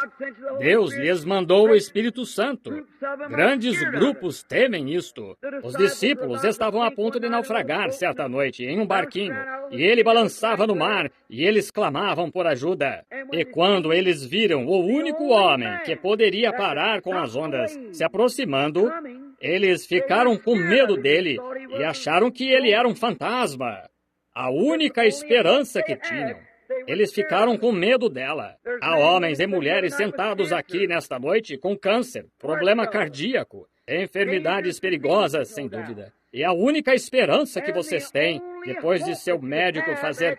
Deus lhes mandou o Espírito Santo. Grandes grupos temem isto. Os discípulos estavam a ponto de naufragar certa noite em um barquinho, e ele balançava no mar, e eles clamavam por ajuda. E quando eles viram o único homem que poderia parar com as ondas se aproximando, eles ficaram com medo dele e acharam que ele era um fantasma. A única esperança que tinham. Eles ficaram com medo dela. Há homens e mulheres sentados aqui nesta noite com câncer, problema cardíaco, enfermidades perigosas, sem dúvida. E a única esperança que vocês têm, depois de seu médico fazer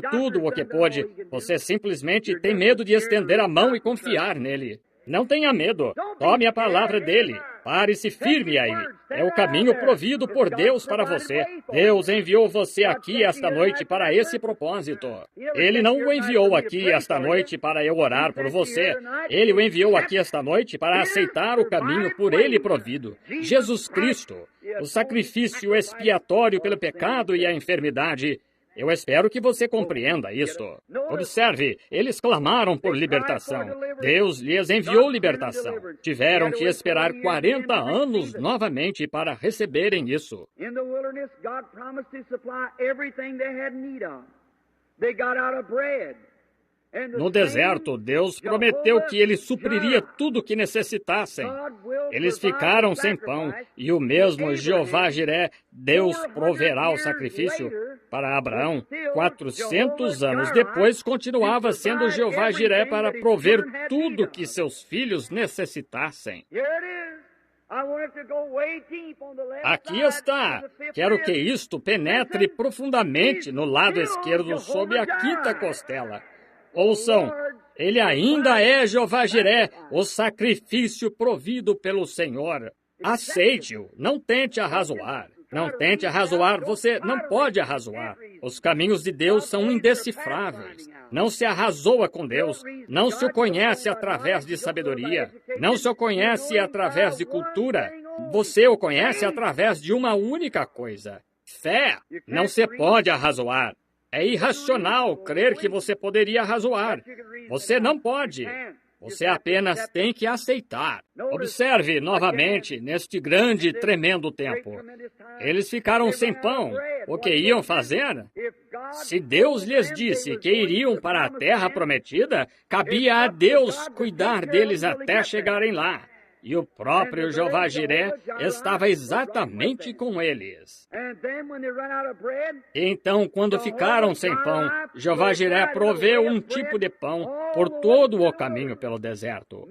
tudo o que pôde, você simplesmente tem medo de estender a mão e confiar nele. Não tenha medo. Tome a palavra dele. Pare-se firme aí. É o caminho provido por Deus para você. Deus enviou você aqui esta noite para esse propósito. Ele não o enviou aqui esta noite para eu orar por você. Ele o enviou aqui esta noite para aceitar o caminho por ele provido. Jesus Cristo, o sacrifício expiatório pelo pecado e a enfermidade. Eu espero que você compreenda isto. Observe, eles clamaram por libertação. Deus lhes enviou libertação. Tiveram que esperar 40 anos novamente para receberem isso. No deserto, Deus prometeu que Ele supriria tudo o que necessitassem. Eles ficaram sem pão, e o mesmo Jeová Jiré, Deus proverá o sacrifício para Abraão. 400 anos depois, continuava sendo Jeová Jiré para prover tudo que seus filhos necessitassem. Aqui está. Quero que isto penetre profundamente no lado esquerdo sob a quinta costela. Ouçam, ele ainda é Jeová Jiré, o sacrifício provido pelo Senhor. Aceite-o, não tente arrazoar. Não tente arrazoar, você não pode arrazoar. Os caminhos de Deus são indecifráveis. Não se arrazoa com Deus, não se o conhece através de sabedoria, não se o conhece através de cultura. Você o conhece através de uma única coisa: fé. Não se pode arrazoar. É irracional crer que você poderia arrazoar. Você não pode. Você apenas tem que aceitar. Observe novamente neste grande e tremendo tempo. Eles ficaram sem pão. O que iam fazer? Se Deus lhes disse que iriam para a terra prometida, cabia a Deus cuidar deles até chegarem lá. E o próprio Jeová Jiré estava exatamente com eles. Então, quando ficaram sem pão, Jeová Jiré proveu um tipo de pão por todo o caminho pelo deserto.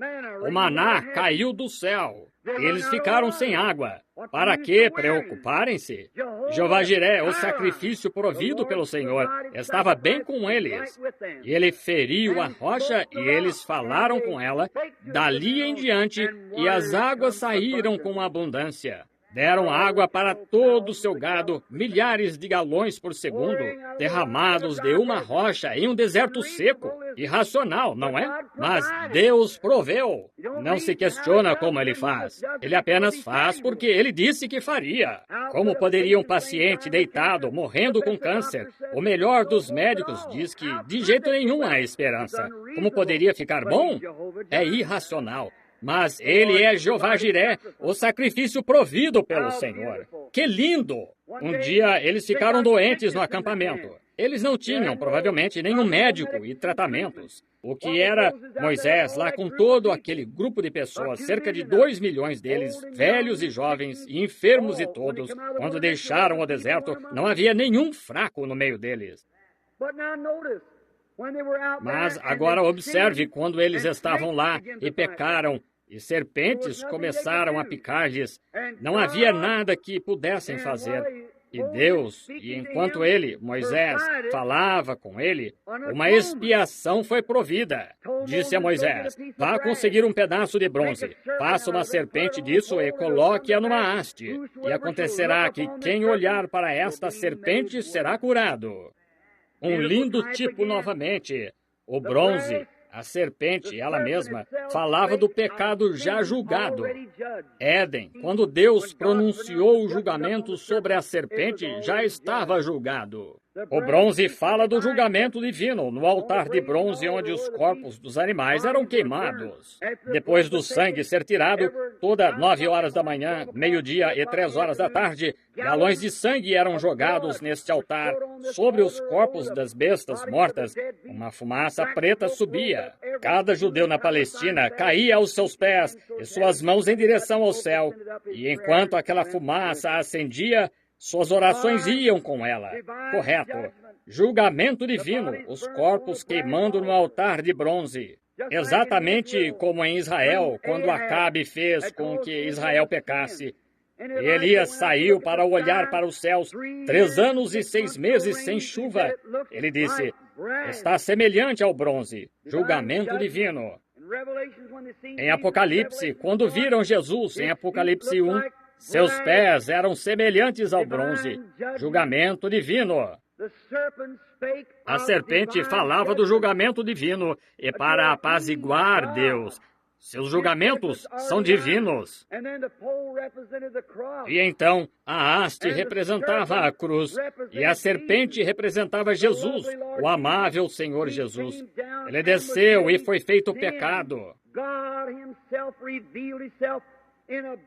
O maná caiu do céu. Eles ficaram sem água. Para que preocuparem-se? Jeová-Jiré, o sacrifício provido pelo Senhor, estava bem com eles. Ele feriu a rocha e eles falaram com ela, dali em diante, e as águas saíram com abundância. Deram água para todo o seu gado, milhares de galões por segundo, derramados de uma rocha em um deserto seco. Irracional, não é? Mas Deus proveu. Não se questiona como Ele faz. Ele apenas faz porque Ele disse que faria. Como poderia um paciente deitado, morrendo com câncer, o melhor dos médicos diz que de jeito nenhum há esperança. Como poderia ficar bom? É irracional. Mas Ele é Jeová-Jiré, o sacrifício provido pelo Senhor. Que lindo! Um dia eles ficaram doentes no acampamento. Eles não tinham, provavelmente, nenhum médico e tratamentos. O que era Moisés lá com todo aquele grupo de pessoas, cerca de 2 milhões deles, velhos e jovens, e enfermos e todos, quando deixaram o deserto, não havia nenhum fraco no meio deles. Mas agora observe, quando eles estavam lá e pecaram, e serpentes começaram a picar-lhes, não havia nada que pudessem fazer. E Deus, e enquanto ele, Moisés, falava com ele, uma expiação foi provida. Disse a Moisés, vá conseguir um pedaço de bronze, faça uma serpente disso e coloque-a numa haste. E acontecerá que quem olhar para esta serpente será curado. Um lindo tipo novamente, o bronze. A serpente, ela mesma, falava do pecado já julgado. Éden, quando Deus pronunciou o julgamento sobre a serpente, já estava julgado. O bronze fala do julgamento divino no altar de bronze onde os corpos dos animais eram queimados. Depois do sangue ser tirado, toda 9 horas da manhã, meio-dia e 3 horas da tarde, galões de sangue eram jogados neste altar sobre os corpos das bestas mortas. Uma fumaça preta subia. Cada judeu na Palestina caía aos seus pés e suas mãos em direção ao céu. E enquanto aquela fumaça acendia, suas orações iam com ela. Correto. Julgamento divino, os corpos queimando no altar de bronze. Exatamente como em Israel, quando Acabe fez com que Israel pecasse. E Elias saiu para olhar para os céus, 3 anos e 6 meses sem chuva. Ele disse, está semelhante ao bronze. Julgamento divino. Em Apocalipse, quando viram Jesus, em Apocalipse 1, seus pés eram semelhantes ao bronze. Julgamento divino. A serpente falava do julgamento divino e para apaziguar Deus. Seus julgamentos são divinos. E então, a haste representava a cruz e a serpente representava Jesus, o amável Senhor Jesus. Ele desceu e foi feito pecado.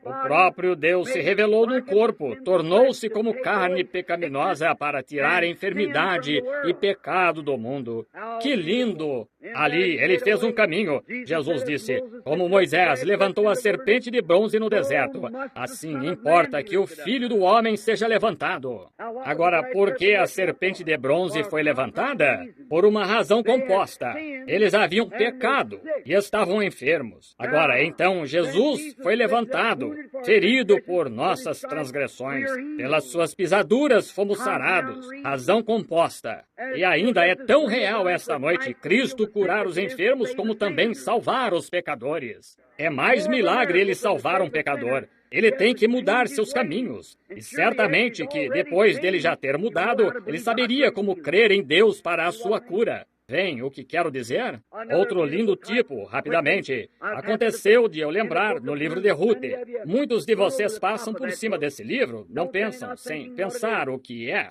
O próprio Deus se revelou no corpo, tornou-se como carne pecaminosa para tirar a enfermidade e pecado do mundo. Que lindo! Ali, ele fez um caminho. Jesus disse, como Moisés levantou a serpente de bronze no deserto, assim importa que o Filho do Homem seja levantado. Agora, por que a serpente de bronze foi levantada? Por uma razão composta. Eles haviam pecado e estavam enfermos. Agora, então, Jesus foi levantado, ferido por nossas transgressões. Pelas suas pisaduras fomos sarados. Razão composta. E ainda é tão real esta noite Cristo curar os enfermos como também salvar os pecadores. É mais milagre ele salvar um pecador. Ele tem que mudar seus caminhos. E certamente que, depois dele já ter mudado, ele saberia como crer em Deus para a sua cura. Vem, o que quero dizer? Outro lindo tipo, rapidamente. Aconteceu de eu lembrar no livro de Ruth. Muitos de vocês passam por cima desse livro, não pensam, sem pensar o que é.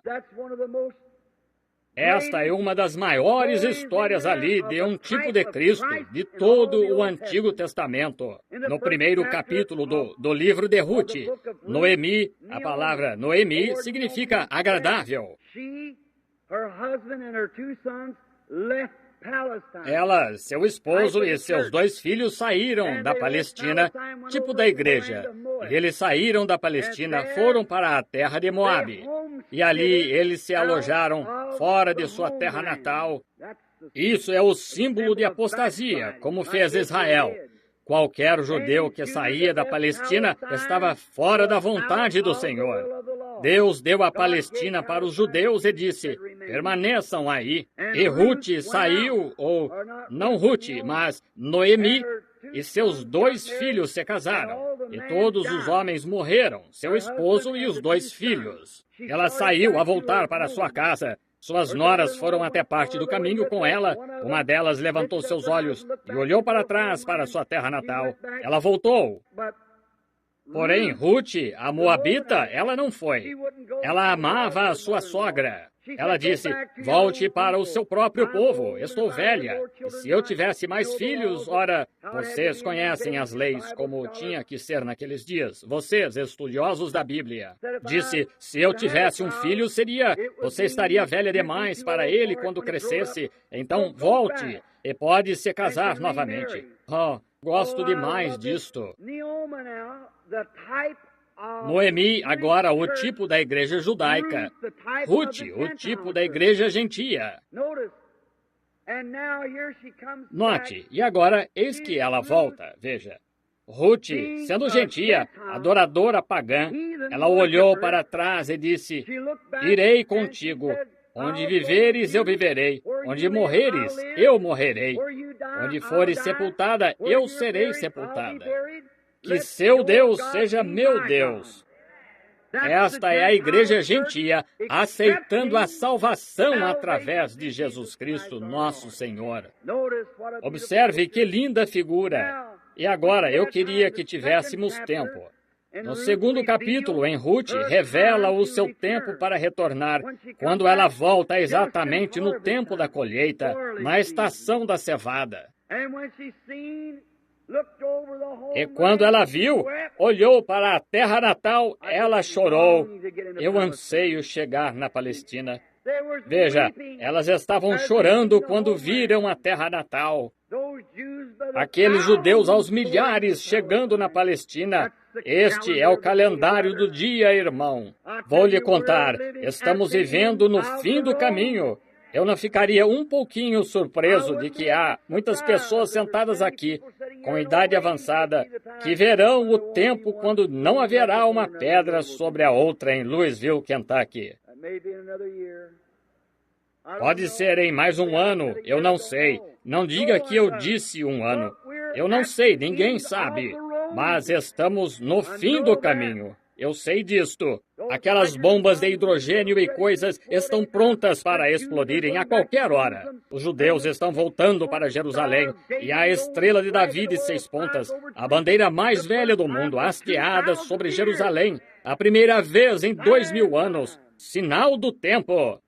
Esta é uma das maiores histórias ali de um tipo de Cristo, de todo o Antigo Testamento. No primeiro capítulo do livro de Ruth, Noemi, a palavra Noemi significa agradável. Ela, seu esposo e seus 2 filhos saíram da Palestina, tipo da igreja. E eles saíram da Palestina, foram para a terra de Moabe. E ali eles se alojaram fora de sua terra natal. Isso é o símbolo de apostasia, como fez Israel. Qualquer judeu que saía da Palestina estava fora da vontade do Senhor. Deus deu a Palestina para os judeus e disse, permaneçam aí. E Ruth saiu, ou não Ruth, mas Noemi, e seus 2 filhos se casaram. E todos os homens morreram, seu esposo e os 2 filhos. Ela saiu a voltar para sua casa. Suas noras foram até parte do caminho com ela. Uma delas levantou seus olhos e olhou para trás para sua terra natal. Ela voltou. Porém, Ruth, a moabita, ela não foi. Ela amava a sua sogra. Ela disse, volte para o seu próprio povo, estou velha. E se eu tivesse mais filhos, ora, vocês conhecem as leis como tinha que ser naqueles dias. Vocês, estudiosos da Bíblia. Disse, se eu tivesse um filho, você estaria velha demais para ele quando crescesse. Então, volte e pode se casar novamente. Oh, gosto demais disto. Noemi, agora o tipo da igreja judaica. Ruth, o tipo da igreja gentia. Note, e agora eis que ela volta, veja. Ruth, sendo gentia, adoradora pagã, ela olhou para trás e disse, irei contigo. Onde viveres, eu viverei. Onde morreres, eu morrerei. Onde fores sepultada, eu serei sepultada. Que seu Deus seja meu Deus. Esta é a igreja gentia, aceitando a salvação através de Jesus Cristo, nosso Senhor. Observe que linda figura. E agora, eu queria que tivéssemos tempo. No 2º capítulo, em Ruth, revela o seu tempo para retornar, quando ela volta exatamente no tempo da colheita, na estação da cevada. E quando ela viu, olhou para a terra natal, ela chorou. Eu anseio chegar na Palestina. Veja, elas estavam chorando quando viram a terra natal. Aqueles judeus aos milhares chegando na Palestina. Este é o calendário do dia, irmão. Vou lhe contar, estamos vivendo no fim do caminho. Eu não ficaria um pouquinho surpreso de que há muitas pessoas sentadas aqui, com idade avançada, que verão o tempo quando não haverá uma pedra sobre a outra em Louisville, Kentucky. Pode ser em mais um ano, eu não sei. Não diga que eu disse um ano. Eu não sei, ninguém sabe. Mas estamos no fim do caminho. Eu sei disto. Aquelas bombas de hidrogênio e coisas estão prontas para explodirem a qualquer hora. Os judeus estão voltando para Jerusalém e a estrela de Davi de 6 pontas, a bandeira mais velha do mundo, hasteada sobre Jerusalém, a primeira vez em 2000 anos, sinal do tempo.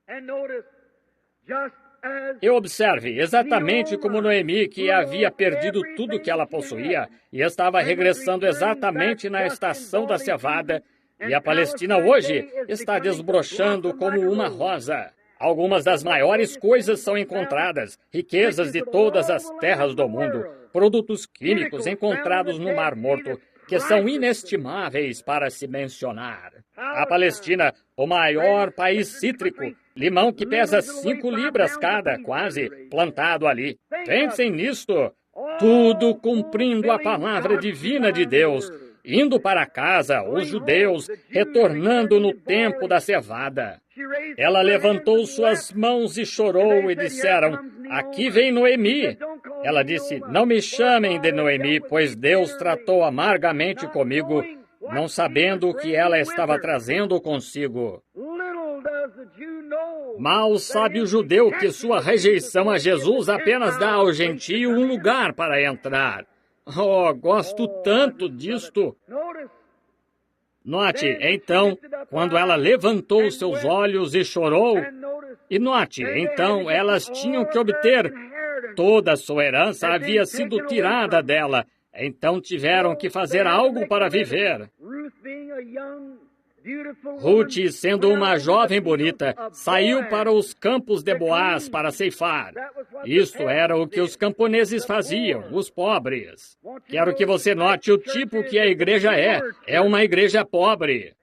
E observe, exatamente como Noemi, que havia perdido tudo que ela possuía e estava regressando exatamente na estação da cevada, e a Palestina hoje está desbrochando como uma rosa. Algumas das maiores coisas são encontradas, riquezas de todas as terras do mundo, produtos químicos encontrados no Mar Morto, que são inestimáveis para se mencionar. A Palestina, o maior país cítrico, limão que pesa 5 libras cada, quase, plantado ali. Pensem nisto. Tudo cumprindo a palavra divina de Deus, indo para casa, os judeus, retornando no tempo da cevada. Ela levantou suas mãos e chorou e disseram, aqui vem Noemi. Ela disse, não me chamem de Noemi, pois Deus tratou amargamente comigo, não sabendo o que ela estava trazendo consigo. Mal sabe o judeu que sua rejeição a Jesus apenas dá ao gentio um lugar para entrar. Oh, gosto tanto disto. Note, então, quando ela levantou seus olhos e chorou, e note, então, elas tinham que obter, toda a sua herança havia sido tirada dela, então tiveram que fazer algo para viver. Ruth, sendo uma jovem bonita, saiu para os campos de Boaz para ceifar. Isto era o que os camponeses faziam, os pobres. Quero que você note o tipo que a igreja é. É uma igreja pobre.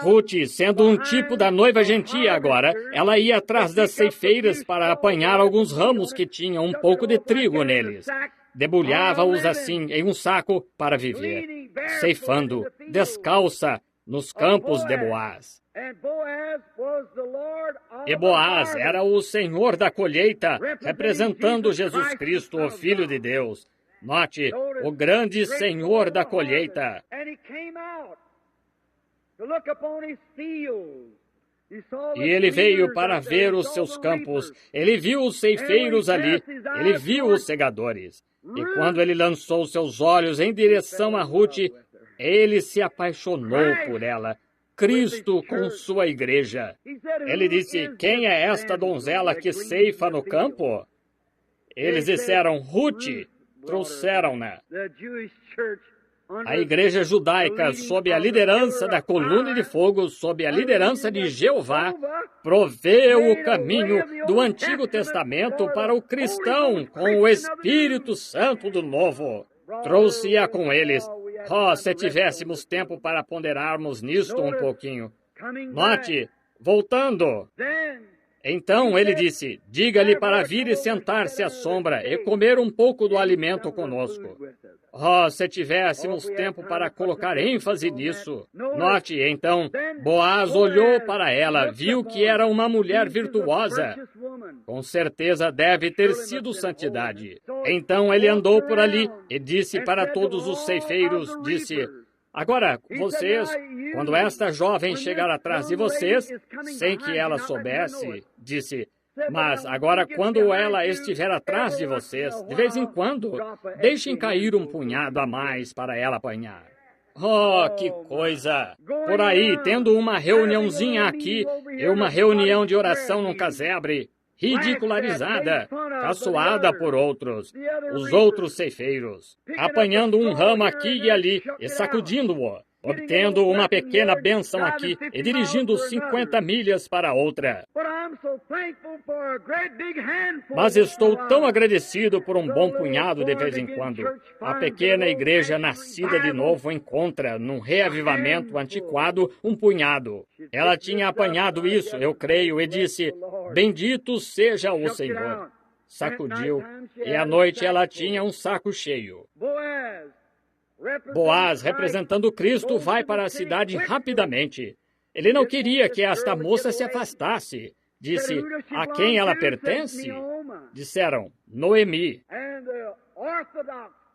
Ruth, sendo um tipo da noiva gentia agora, ela ia atrás das ceifeiras para apanhar alguns ramos que tinham um pouco de trigo neles. Debulhava-os assim em um saco para viver, ceifando, descalça, nos campos de Boaz. E Boaz era o Senhor da colheita, representando Jesus Cristo, o Filho de Deus. Note, o grande Senhor da colheita. E ele veio para ver os seus campos. Ele viu os ceifeiros ali. Ele viu os segadores. E quando ele lançou seus olhos em direção a Ruth, ele se apaixonou por ela. Cristo com sua igreja. Ele disse, quem é esta donzela que ceifa no campo? Eles disseram, Ruth. Trouxeram-na. A igreja judaica, sob a liderança da coluna de fogo, sob a liderança de Jeová, proveu o caminho do Antigo Testamento para o cristão com o Espírito Santo do Novo. Trouxe-a com eles. Oh, se tivéssemos tempo para ponderarmos nisto um pouquinho. Note, voltando. Então ele disse, diga-lhe para vir e sentar-se à sombra e comer um pouco do alimento conosco. Oh, se tivéssemos tempo para colocar ênfase nisso. Note, então, Boaz olhou para ela, viu que era uma mulher virtuosa. Com certeza deve ter sido santidade. Então ele andou por ali e disse para todos os ceifeiros, disse, agora, vocês, quando esta jovem chegar atrás de vocês, sem que ela soubesse, disse, mas agora quando ela estiver atrás de vocês, de vez em quando, deixem cair um punhado a mais para ela apanhar. Oh, que coisa! Por aí, tendo uma reuniãozinha aqui e uma reunião de oração num casebre, ridicularizada, caçoada por outros, os outros ceifeiros, apanhando um ramo aqui e ali e sacudindo-o, obtendo uma pequena bênção aqui e dirigindo 50 milhas para outra. Mas estou tão agradecido por um bom punhado de vez em quando. A pequena igreja nascida de novo encontra, num reavivamento antiquado, um punhado. Ela tinha apanhado isso, eu creio, e disse, bendito seja o Senhor. Sacudiu, e à noite ela tinha um saco cheio. Boaz, representando Cristo, vai para a cidade rapidamente. Ele não queria que esta moça se afastasse. Disse, a quem ela pertence? Disseram, Noemi.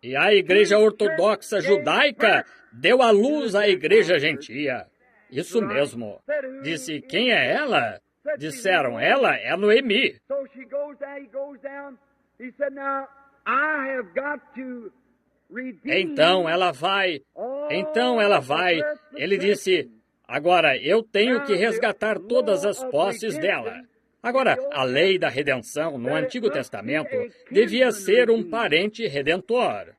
E a igreja ortodoxa judaica deu à luz à igreja gentia. Isso mesmo. Disse, quem é ela? Disseram, ela é Noemi. Então ela vai. Ele disse, agora eu tenho que resgatar todas as posses dela. Agora, a lei da redenção no Antigo Testamento devia ser um parente redentor.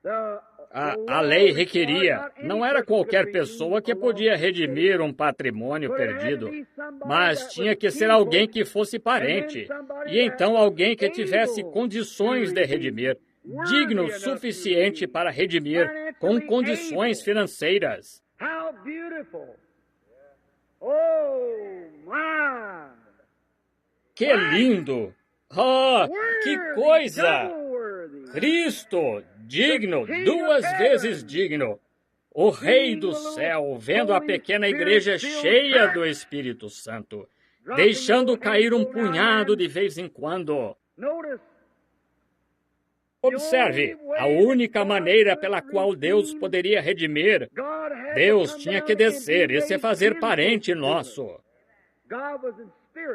A lei requeria, não era qualquer pessoa que podia redimir um patrimônio perdido, mas tinha que ser alguém que fosse parente, e então alguém que tivesse condições de redimir, digno o suficiente para redimir, com condições financeiras. Que lindo! Oh, que coisa! Cristo, digno, 2 vezes digno. O Rei do céu, vendo a pequena igreja cheia do Espírito Santo, deixando cair um punhado de vez em quando. Observe, a única maneira pela qual Deus poderia redimir, Deus tinha que descer e se fazer parente nosso.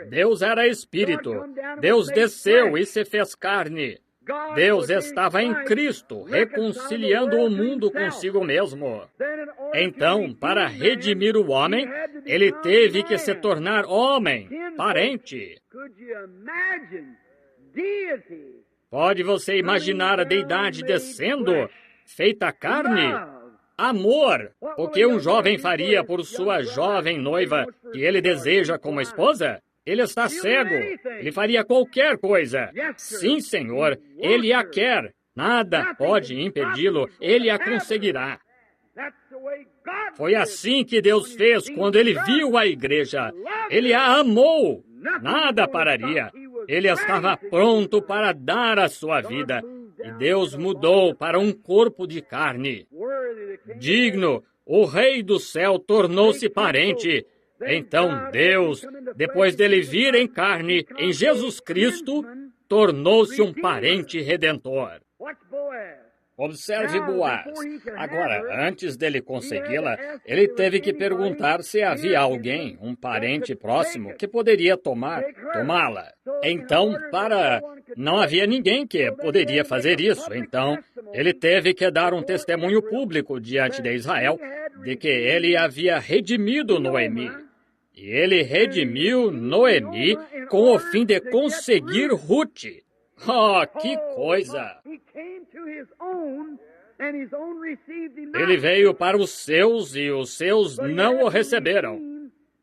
Deus era Espírito. Deus desceu e se fez carne. Deus estava em Cristo, reconciliando o mundo consigo mesmo. Então, para redimir o homem, ele teve que se tornar homem, parente. Pode você imaginar a deidade descendo, feita carne? Amor! O que um jovem faria por sua jovem noiva, que ele deseja como esposa? Ele está cego. Ele faria qualquer coisa. Sim, Senhor, ele a quer. Nada pode impedi-lo. Ele a conseguirá. Foi assim que Deus fez quando Ele viu a igreja. Ele a amou. Nada pararia. Ele estava pronto para dar a sua vida. E Deus mudou para um corpo de carne. Digno, o Rei do céu tornou-se parente. Então Deus, depois dele vir em carne, em Jesus Cristo, tornou-se um parente redentor. Observe Boaz. Agora, antes dele consegui-la, ele teve que perguntar se havia alguém, um parente próximo, que poderia tomá-la. Então, não havia ninguém que poderia fazer isso. Então, ele teve que dar um testemunho público diante de Israel de que ele havia redimido Noemi. E ele redimiu Noemi com o fim de conseguir Ruth. Oh, que coisa! Ele veio para os seus e os seus não o receberam.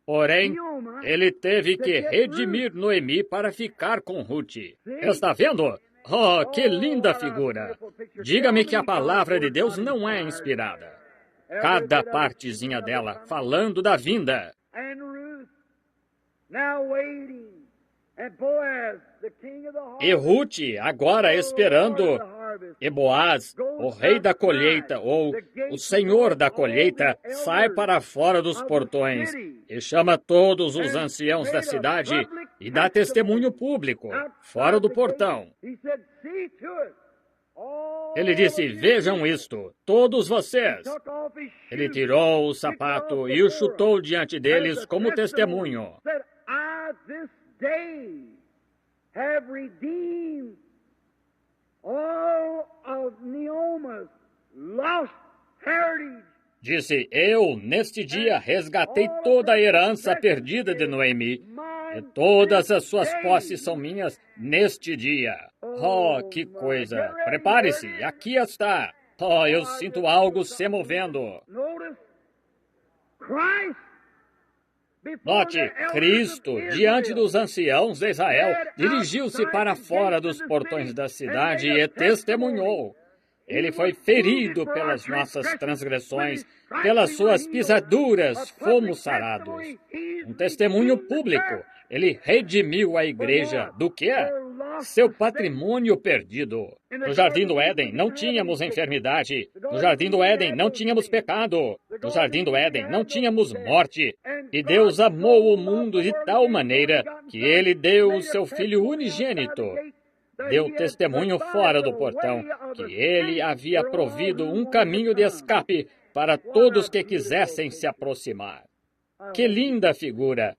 Porém, ele teve que redimir Noemi para ficar com Ruth. Está vendo? Oh, que linda figura! Diga-me que a palavra de Deus não é inspirada. Cada partezinha dela falando da vinda. E Ruth, agora esperando, e Boaz, o rei da colheita, ou o senhor da colheita, sai para fora dos portões e chama todos os anciãos da cidade e dá testemunho público, fora do portão. Ele disse, vejam isto, todos vocês. Ele tirou o sapato e o chutou diante deles como testemunho. Have redeemed all of Naomi's lost heritage. Disse, eu, neste dia, resgatei toda a herança perdida de Noemi, e todas as suas posses são minhas neste dia. Oh, que coisa! Prepare-se, aqui está. Oh, eu sinto algo se movendo. Note, Cristo, diante dos anciãos de Israel, dirigiu-se para fora dos portões da cidade e testemunhou. Ele foi ferido pelas nossas transgressões, pelas suas pisaduras fomos sarados. Um testemunho público. Ele redimiu a igreja do quê? Seu patrimônio perdido. No Jardim do Éden não tínhamos enfermidade. No Jardim do Éden não tínhamos pecado. No Jardim do Éden não tínhamos morte. E Deus amou o mundo de tal maneira que Ele deu o seu Filho unigênito. Deu testemunho fora do portão que Ele havia provido um caminho de escape para todos que quisessem se aproximar. Que linda figura!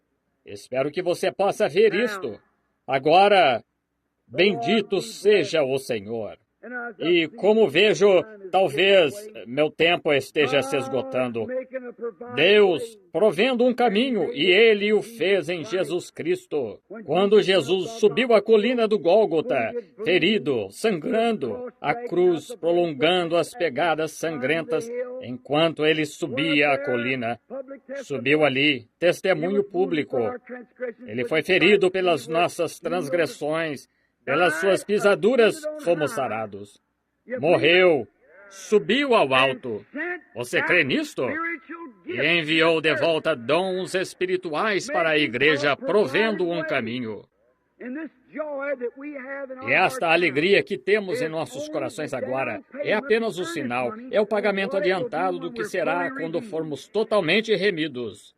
Espero que você possa ver isto. Agora, bendito seja o Senhor. E como vejo, talvez meu tempo esteja se esgotando. Deus provendo um caminho, e Ele o fez em Jesus Cristo. Quando Jesus subiu a colina do Gólgota, ferido, sangrando, a cruz prolongando as pegadas sangrentas, enquanto Ele subia a colina, subiu ali, testemunho público. Ele foi ferido pelas nossas transgressões, pelas suas pisaduras fomos sarados. Morreu, subiu ao alto. Você crê nisto? E enviou de volta dons espirituais para a igreja, provendo um caminho. E esta alegria que temos em nossos corações agora é apenas o sinal, é o pagamento adiantado do que será quando formos totalmente remidos.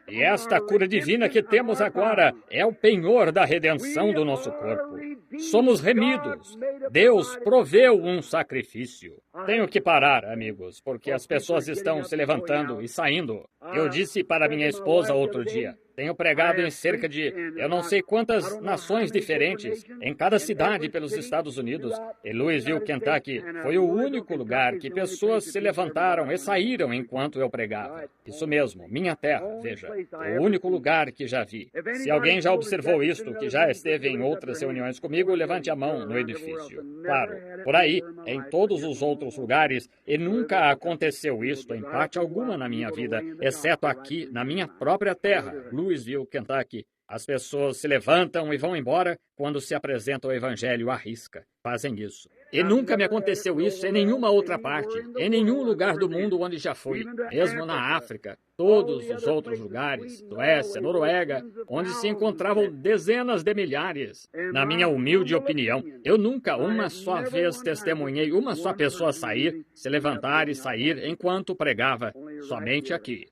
E esta cura divina que temos agora é o penhor da redenção do nosso corpo. Somos remidos. Deus proveu um sacrifício. Tenho que parar, amigos, porque as pessoas estão se levantando e saindo. Eu disse para minha esposa outro dia, tenho pregado em cerca de, eu não sei quantas nações diferentes, em cada cidade pelos Estados Unidos. E Louisville, Kentucky, foi o único lugar que pessoas se levantaram e saíram enquanto eu pregava. Isso mesmo, minha terra, veja, o único lugar que já vi. Se alguém já observou isto, que já esteve em outras reuniões comigo, levante a mão no edifício. Claro, por aí, em todos os outros lugares, e nunca aconteceu isto em parte alguma na minha vida, exceto aqui, na minha própria terra, Louisville, Kentucky, As pessoas se levantam e vão embora quando se apresenta o Evangelho à risca. Fazem isso. E nunca me aconteceu isso em nenhuma outra parte, em nenhum lugar do mundo onde já fui, mesmo na África, todos os outros lugares, Suécia, Noruega, onde se encontravam dezenas de milhares. Na minha humilde opinião, eu nunca uma só vez testemunhei uma só pessoa sair, se levantar e sair enquanto pregava, somente aqui.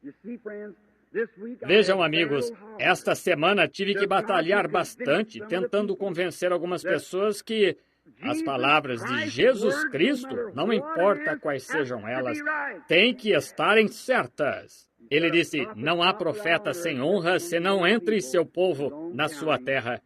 Vejam, amigos, esta semana tive que batalhar bastante tentando convencer algumas pessoas que as palavras de Jesus Cristo, não importa quais sejam elas, têm que estarem certas. Ele disse, não há profeta sem honra senão entre seu povo na sua terra.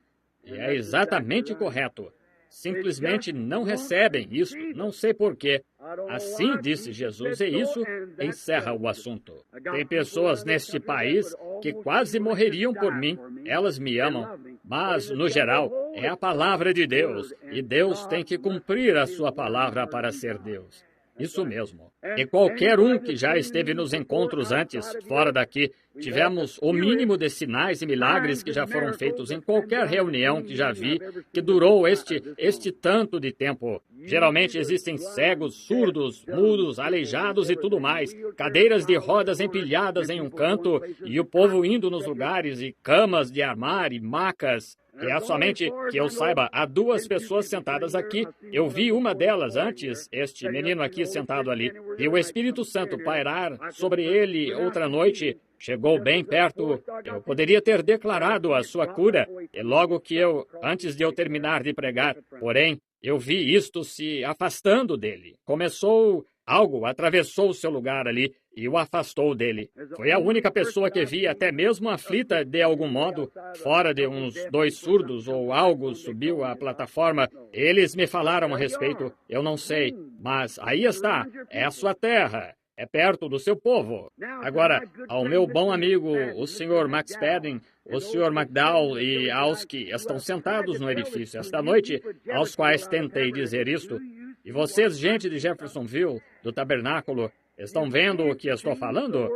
E é exatamente correto. Simplesmente não recebem isso, não sei porquê. Assim disse Jesus, e isso encerra o assunto. Tem pessoas neste país que quase morreriam por mim. Elas me amam, mas, no geral, é a palavra de Deus, e Deus tem que cumprir a sua palavra para ser Deus. Isso mesmo. E qualquer um que já esteve nos encontros antes, fora daqui, tivemos o mínimo de sinais e milagres que já foram feitos em qualquer reunião que já vi, que durou este tanto de tempo. Geralmente existem cegos, surdos, mudos, aleijados e tudo mais, cadeiras de rodas empilhadas em um canto e o povo indo nos lugares e camas de armar e macas. E é somente que eu saiba, há duas pessoas sentadas aqui. Eu vi uma delas antes, este menino aqui sentado ali, e o Espírito Santo pairar sobre ele outra noite. Chegou bem perto, eu poderia ter declarado a sua cura, e logo que antes de eu terminar de pregar, porém, eu vi isto se afastando dele. Começou algo, atravessou o seu lugar ali e o afastou dele. Foi a única pessoa que vi, até mesmo aflita de algum modo, fora de uns 2 surdos ou algo subiu à plataforma. Eles me falaram a respeito, eu não sei, mas aí está, é a sua terra. É perto do seu povo. Agora, ao meu bom amigo, o Sr. Max Padding, o Sr. McDowell e aos que estão sentados no edifício esta noite, aos quais tentei dizer isto, e vocês, gente de Jeffersonville, do tabernáculo, estão vendo o que estou falando?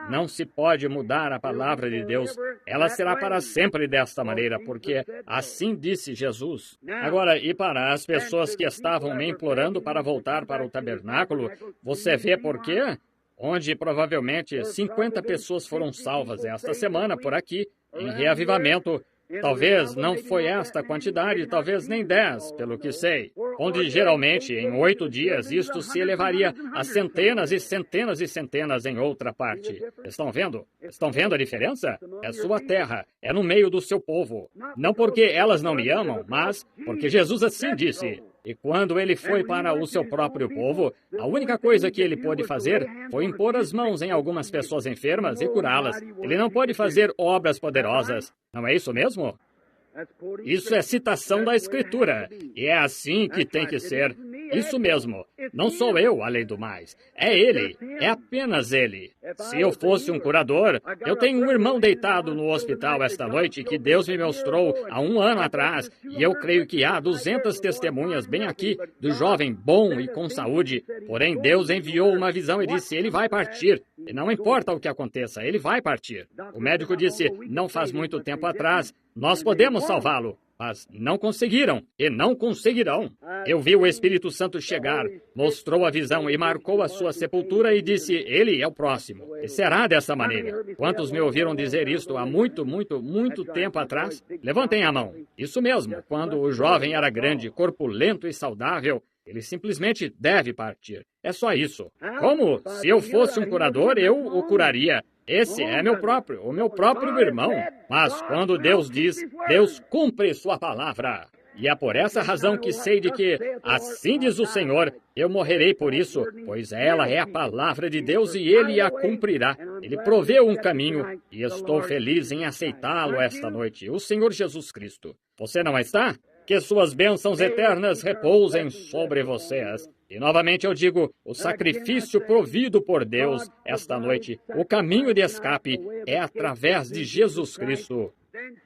Não se pode mudar a palavra de Deus. Ela será para sempre desta maneira, porque assim disse Jesus. Agora, e para as pessoas que estavam me implorando para voltar para o tabernáculo, você vê por quê? Onde provavelmente 50 pessoas foram salvas esta semana por aqui, em reavivamento. Talvez não foi esta quantidade, talvez nem 10, pelo que sei. Onde geralmente, em 8 dias, isto se elevaria a centenas e centenas e centenas em outra parte. Estão vendo? Estão vendo a diferença? É sua terra, é no meio do seu povo. Não porque elas não me amam, mas porque Jesus assim disse. E quando ele foi para o seu próprio povo, a única coisa que ele pôde fazer foi impor as mãos em algumas pessoas enfermas e curá-las. Ele não pode fazer obras poderosas. Não é isso mesmo? Isso é citação da Escritura. E é assim que tem que ser. Isso mesmo. Não sou eu, além do mais. É ele. É apenas ele. Se eu fosse um curador, eu tenho um irmão deitado no hospital esta noite que Deus me mostrou há 1 ano atrás. E eu creio que há 200 testemunhas bem aqui do jovem bom e com saúde. Porém, Deus enviou uma visão e disse, ele vai partir. E não importa o que aconteça, ele vai partir. O médico disse, não faz muito tempo atrás, nós podemos salvá-lo. Mas não conseguiram e não conseguirão. Eu vi o Espírito Santo chegar, mostrou a visão e marcou a sua sepultura e disse, ele é o próximo. E será dessa maneira. Quantos me ouviram dizer isto há muito tempo atrás? Levantem a mão. Isso mesmo, quando o jovem era grande, corpulento e saudável, ele simplesmente deve partir. É só isso. Como? Se eu fosse um curador, eu o curaria. Esse é o meu próprio irmão. Mas quando Deus diz, Deus cumpre sua palavra. E é por essa razão que sei de que, assim diz o Senhor, eu morrerei por isso, pois ela é a palavra de Deus e Ele a cumprirá. Ele proveu um caminho e estou feliz em aceitá-lo esta noite, o Senhor Jesus Cristo. Você não está? Que suas bênçãos eternas repousem sobre vocês. E novamente eu digo, o sacrifício provido por Deus esta noite, o caminho de escape é através de Jesus Cristo.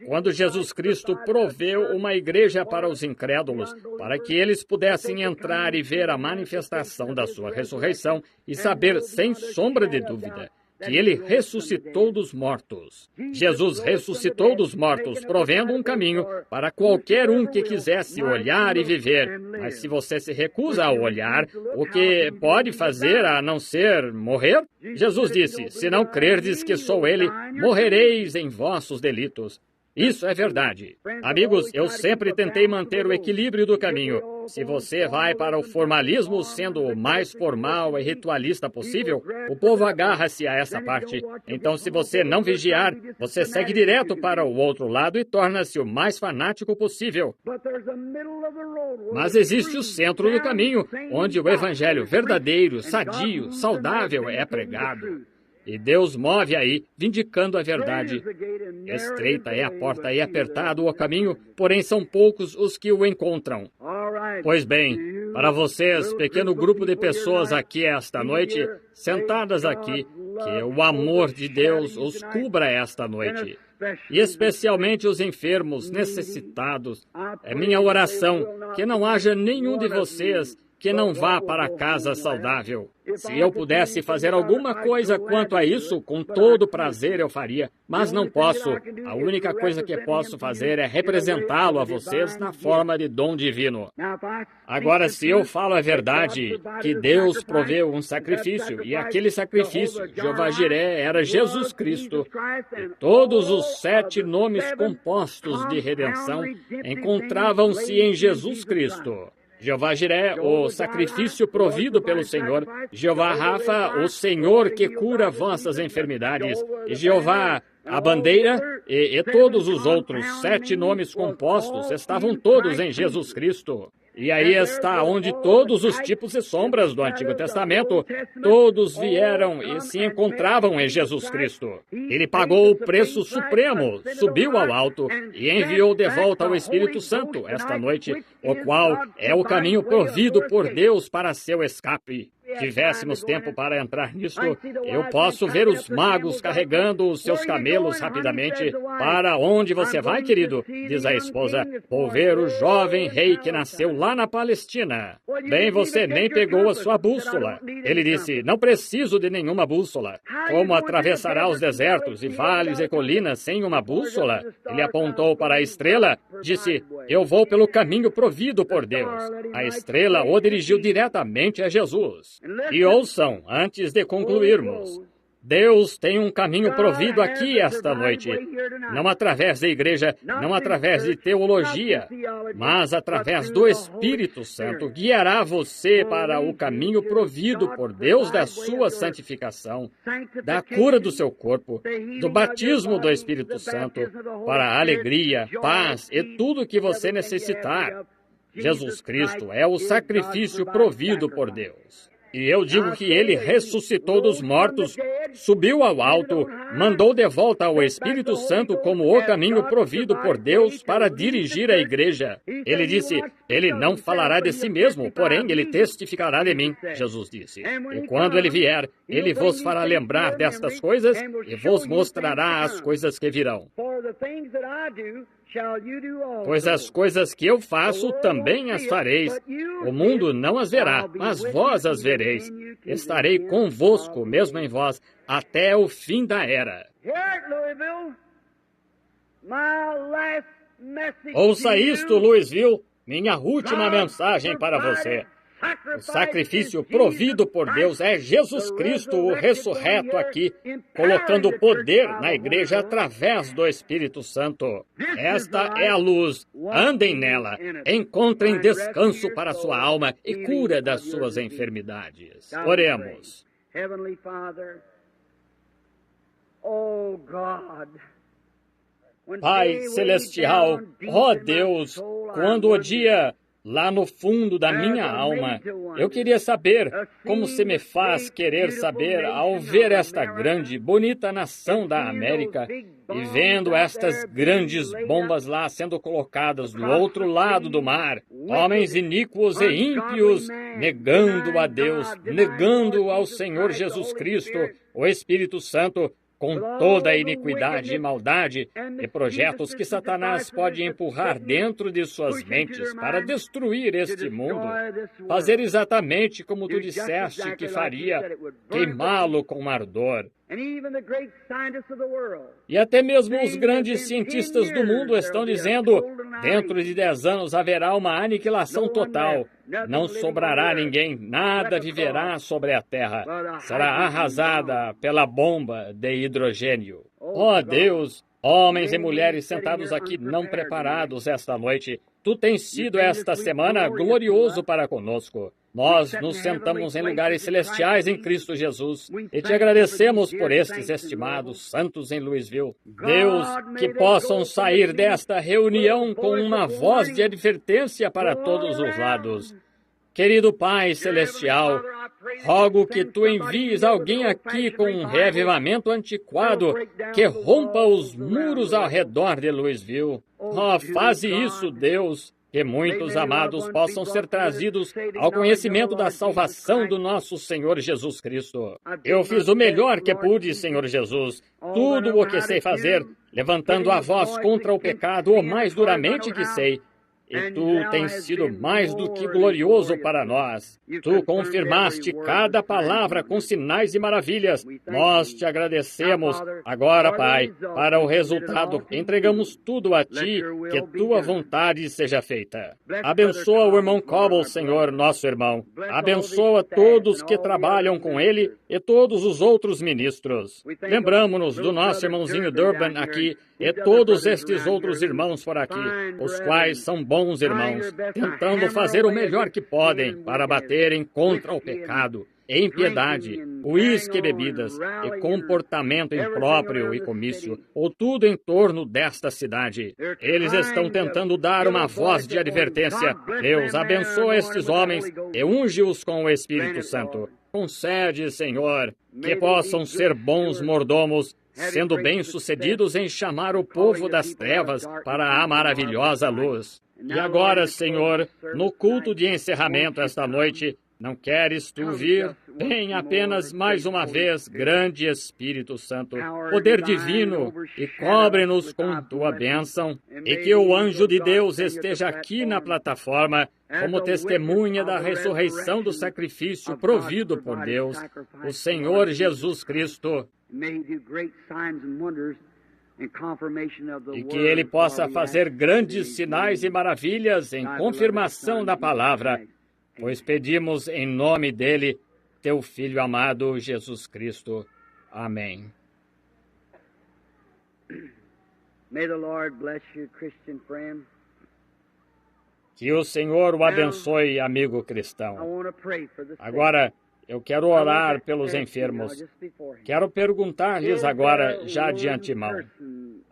Quando Jesus Cristo proveu uma igreja para os incrédulos, para que eles pudessem entrar e ver a manifestação da sua ressurreição e saber sem sombra de dúvida que ele ressuscitou dos mortos. Jesus ressuscitou dos mortos, provendo um caminho para qualquer um que quisesse olhar e viver. Mas se você se recusa a olhar, o que pode fazer a não ser morrer? Jesus disse, se não crerdes que sou ele, morrereis em vossos delitos. Isso é verdade. Amigos, eu sempre tentei manter o equilíbrio do caminho. Se você vai para o formalismo sendo o mais formal e ritualista possível, o povo agarra-se a essa parte. Então, se você não vigiar, você segue direto para o outro lado e torna-se o mais fanático possível. Mas existe o centro do caminho, onde o evangelho verdadeiro, sadio, saudável é pregado. E Deus move aí, vindicando a verdade. Estreita é a porta e apertado o caminho, porém são poucos os que o encontram. Pois bem, para vocês, pequeno grupo de pessoas aqui esta noite, sentadas aqui, que o amor de Deus os cubra esta noite. E especialmente os enfermos, necessitados. É minha oração que não haja nenhum de vocês que não vá para a casa saudável. Se eu pudesse fazer alguma coisa quanto a isso, com todo prazer eu faria, mas não posso. A única coisa que posso fazer é representá-lo a vocês na forma de dom divino. Agora, se eu falo a verdade, que Deus proveu um sacrifício, e aquele sacrifício, Jeová Jiré, era Jesus Cristo, e todos os 7 nomes compostos de redenção encontravam-se em Jesus Cristo. Jeová Jiré, o sacrifício provido pelo Senhor. Jeová Rafa, o Senhor que cura vossas enfermidades. E Jeová, a bandeira, e todos os outros 7 nomes compostos estavam todos em Jesus Cristo. E aí está onde todos os tipos e sombras do Antigo Testamento, todos vieram e se encontravam em Jesus Cristo. Ele pagou o preço supremo, subiu ao alto e enviou de volta o Espírito Santo esta noite, o qual é o caminho provido por Deus para seu escape. Tivéssemos tempo para entrar nisto, eu posso ver os magos carregando os seus camelos rapidamente. Para onde você vai, querido? Diz a esposa. Vou ver o jovem rei que nasceu lá na Palestina. Bem, você nem pegou a sua bússola. Ele disse, não preciso de nenhuma bússola. Como atravessará os desertos e vales e colinas sem uma bússola? Ele apontou para a estrela, disse, eu vou pelo caminho provido por Deus. A estrela o dirigiu diretamente a Jesus. E ouçam, antes de concluirmos, Deus tem um caminho provido aqui esta noite, não através da igreja, não através de teologia, mas através do Espírito Santo, guiará você para o caminho provido por Deus da sua santificação, da cura do seu corpo, do batismo do Espírito Santo, para a alegria, paz e tudo o que você necessitar. Jesus Cristo é o sacrifício provido por Deus. E eu digo que ele ressuscitou dos mortos, subiu ao alto, mandou de volta ao Espírito Santo como o caminho provido por Deus para dirigir a igreja. Ele disse, ele não falará de si mesmo, porém ele testificará de mim, Jesus disse. E quando ele vier, ele vos fará lembrar destas coisas e vos mostrará as coisas que virão. Pois as coisas que eu faço também as fareis. O mundo não as verá, mas vós as vereis. Estarei convosco, mesmo em vós, até o fim da era. Ouça isto, Louisville, minha última mensagem para você. O sacrifício provido por Deus é Jesus Cristo, o ressurreto aqui, colocando poder na igreja através do Espírito Santo. Esta é a luz. Andem nela. Encontrem descanso para a sua alma e cura das suas enfermidades. Oremos. Pai Celestial, ó Deus, quando o dia... Lá no fundo da minha alma, eu queria saber como se me faz querer saber ao ver esta grande, bonita nação da América e vendo estas grandes bombas lá sendo colocadas do outro lado do mar, homens iníquos e ímpios negando a Deus, negando ao Senhor Jesus Cristo, o Espírito Santo, com toda a iniquidade e maldade e projetos que Satanás pode empurrar dentro de suas mentes para destruir este mundo, fazer exatamente como tu disseste que faria, queimá-lo com ardor. E até mesmo os grandes cientistas do mundo estão dizendo, dentro de 10 anos haverá uma aniquilação total. Não sobrará ninguém, nada viverá sobre a Terra. Será arrasada pela bomba de hidrogênio. Oh Deus, homens e mulheres sentados aqui não preparados esta noite, tu tens sido esta semana glorioso para conosco. Nós nos sentamos em lugares celestiais em Cristo Jesus e te agradecemos por estes estimados santos em Louisville. Deus, que possam sair desta reunião com uma voz de advertência para todos os lados. Querido Pai Celestial, rogo que tu envies alguém aqui com um reavivamento antiquado que rompa os muros ao redor de Louisville. Oh, faze isso, Deus, que muitos amados possam ser trazidos ao conhecimento da salvação do nosso Senhor Jesus Cristo. Eu fiz o melhor que pude, Senhor Jesus, tudo o que sei fazer, levantando a voz contra o pecado o mais duramente que sei. E tu tens sido mais do que glorioso para nós. Tu confirmaste cada palavra com sinais e maravilhas. Nós te agradecemos. Agora, Pai, para o resultado, entregamos tudo a Ti, que Tua vontade seja feita. Abençoa o irmão Cobble, Senhor, nosso irmão. Abençoa todos que trabalham com ele e todos os outros ministros. Lembramo-nos do nosso irmãozinho Durban aqui e todos estes outros irmãos por aqui, os quais são bons irmãos, tentando fazer o melhor que podem para baterem contra o pecado, impiedade, uísque e bebidas, e comportamento impróprio e comício, ou tudo em torno desta cidade. Eles estão tentando dar uma voz de advertência. Deus, abençoa estes homens e unge-os com o Espírito Santo. Concede, Senhor, que possam ser bons mordomos, sendo bem-sucedidos em chamar o povo das trevas para a maravilhosa luz. E agora, Senhor, no culto de encerramento esta noite, não queres tu vir? Vem apenas mais uma vez, grande Espírito Santo, poder divino, e cobre-nos com tua bênção, e que o anjo de Deus esteja aqui na plataforma, como testemunha da ressurreição do sacrifício provido por Deus, o Senhor Jesus Cristo, e que Ele possa fazer grandes sinais e maravilhas em confirmação da palavra, pois pedimos em nome dele, teu Filho amado, Jesus Cristo. Amém. May the Lord bless you, Christian friend. Que o Senhor o abençoe, amigo I cristão. want to pray for the sick. Agora, eu quero orar pelos enfermos. Quero perguntar-lhes agora, já de antemão,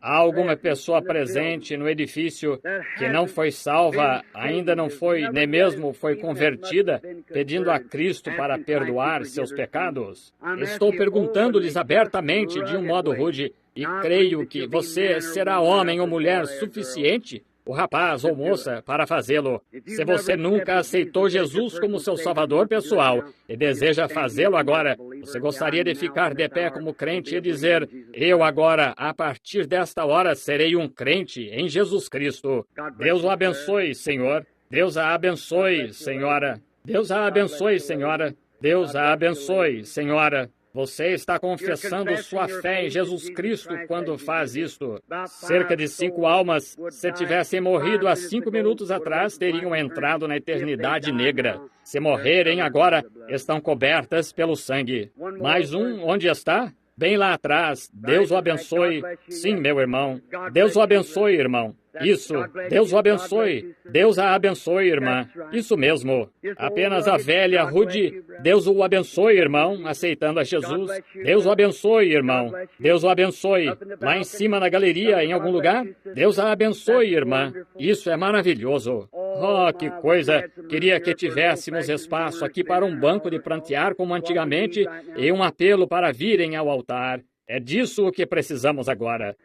há alguma pessoa presente no edifício que não foi salva, ainda não foi, nem mesmo foi convertida, pedindo a Cristo para perdoar seus pecados? Estou perguntando-lhes abertamente, de um modo rude, e creio que você será homem ou mulher suficiente, o rapaz ou moça, para fazê-lo. Se você nunca aceitou Jesus como seu salvador pessoal e deseja fazê-lo agora, você gostaria de ficar de pé como crente e dizer, eu agora, a partir desta hora, serei um crente em Jesus Cristo. Deus o abençoe, Senhor. Deus a abençoe, Senhora. Deus a abençoe, Senhora. Deus a abençoe, Senhora. Você está confessando sua fé em Jesus Cristo quando faz isto. Cerca de 5 almas, se tivessem morrido há 5 minutos atrás, teriam entrado na eternidade negra. Se morrerem agora, estão cobertas pelo sangue. Mais um, onde está? Bem lá atrás. Deus o abençoe. Sim, meu irmão. Deus o abençoe, irmão. Isso. Deus o abençoe. Deus a abençoe, irmã. Isso mesmo. Apenas a velha Rudy. Deus o abençoe, irmão, aceitando a Jesus. Deus o abençoe, irmão. Deus o abençoe. Lá em cima na galeria, em algum lugar? Deus a abençoe, irmã. Isso é maravilhoso. Oh, que coisa! Queria que tivéssemos espaço aqui para um banco de prantear como antigamente e um apelo para virem ao altar. É disso o que precisamos agora.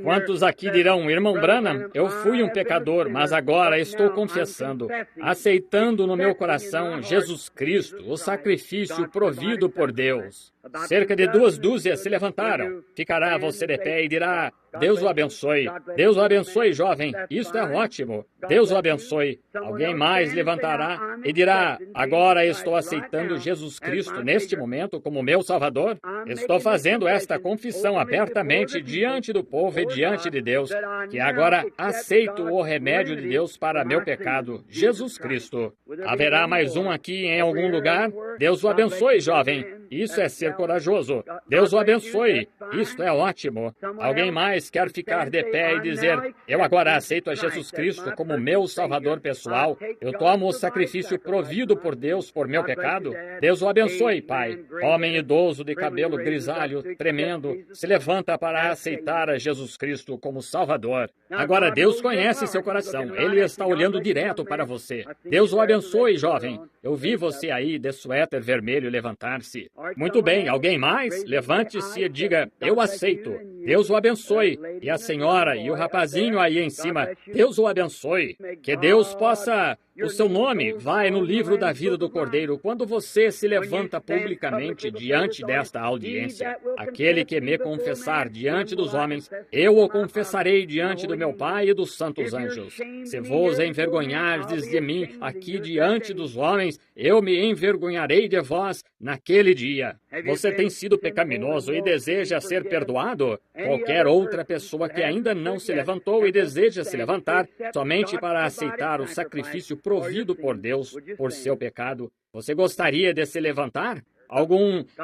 Quantos aqui dirão, irmão Branham, eu fui um pecador, mas agora estou confessando, aceitando no meu coração Jesus Cristo, o sacrifício provido por Deus. Cerca de 2 dúzias se levantaram. Ficará você de pé e dirá, Deus o abençoe. Deus o abençoe, jovem. Isto é ótimo. Deus o abençoe. Alguém mais levantará e dirá, agora estou aceitando Jesus Cristo neste momento como meu Salvador. Estou fazendo esta confissão abertamente diante do povo e diante de Deus, que agora aceito o remédio de Deus para meu pecado, Jesus Cristo. Haverá mais um aqui em algum lugar? Deus o abençoe, jovem. Isso é ser corajoso. Deus o abençoe. Isto é ótimo. Alguém mais quer ficar de pé e dizer, eu agora aceito a Jesus Cristo como meu Salvador pessoal. Eu tomo o sacrifício provido por Deus por meu pecado. Deus o abençoe, pai. Homem idoso de cabelo grisalho, tremendo, se levanta para aceitar a Jesus Cristo como Salvador. Agora Deus conhece seu coração. Ele está olhando direto para você. Deus o abençoe, jovem. Eu vi você aí de suéter vermelho levantar-se. Muito bem, alguém mais? Levante-se e diga, eu aceito. Deus o abençoe. E a senhora e o rapazinho aí em cima, Deus o abençoe. Que Deus possa... O seu nome vai no livro da vida do Cordeiro quando você se levanta publicamente diante desta audiência. Aquele que me confessar diante dos homens, eu o confessarei diante do meu Pai e dos santos anjos. Se vos envergonhardes de mim aqui diante dos homens, eu me envergonharei de vós naquele dia. Você tem sido pecaminoso e deseja ser perdoado? Qualquer outra pessoa que ainda não se levantou e deseja se levantar somente para aceitar o sacrifício provido por Deus por seu pecado, você gostaria de se levantar?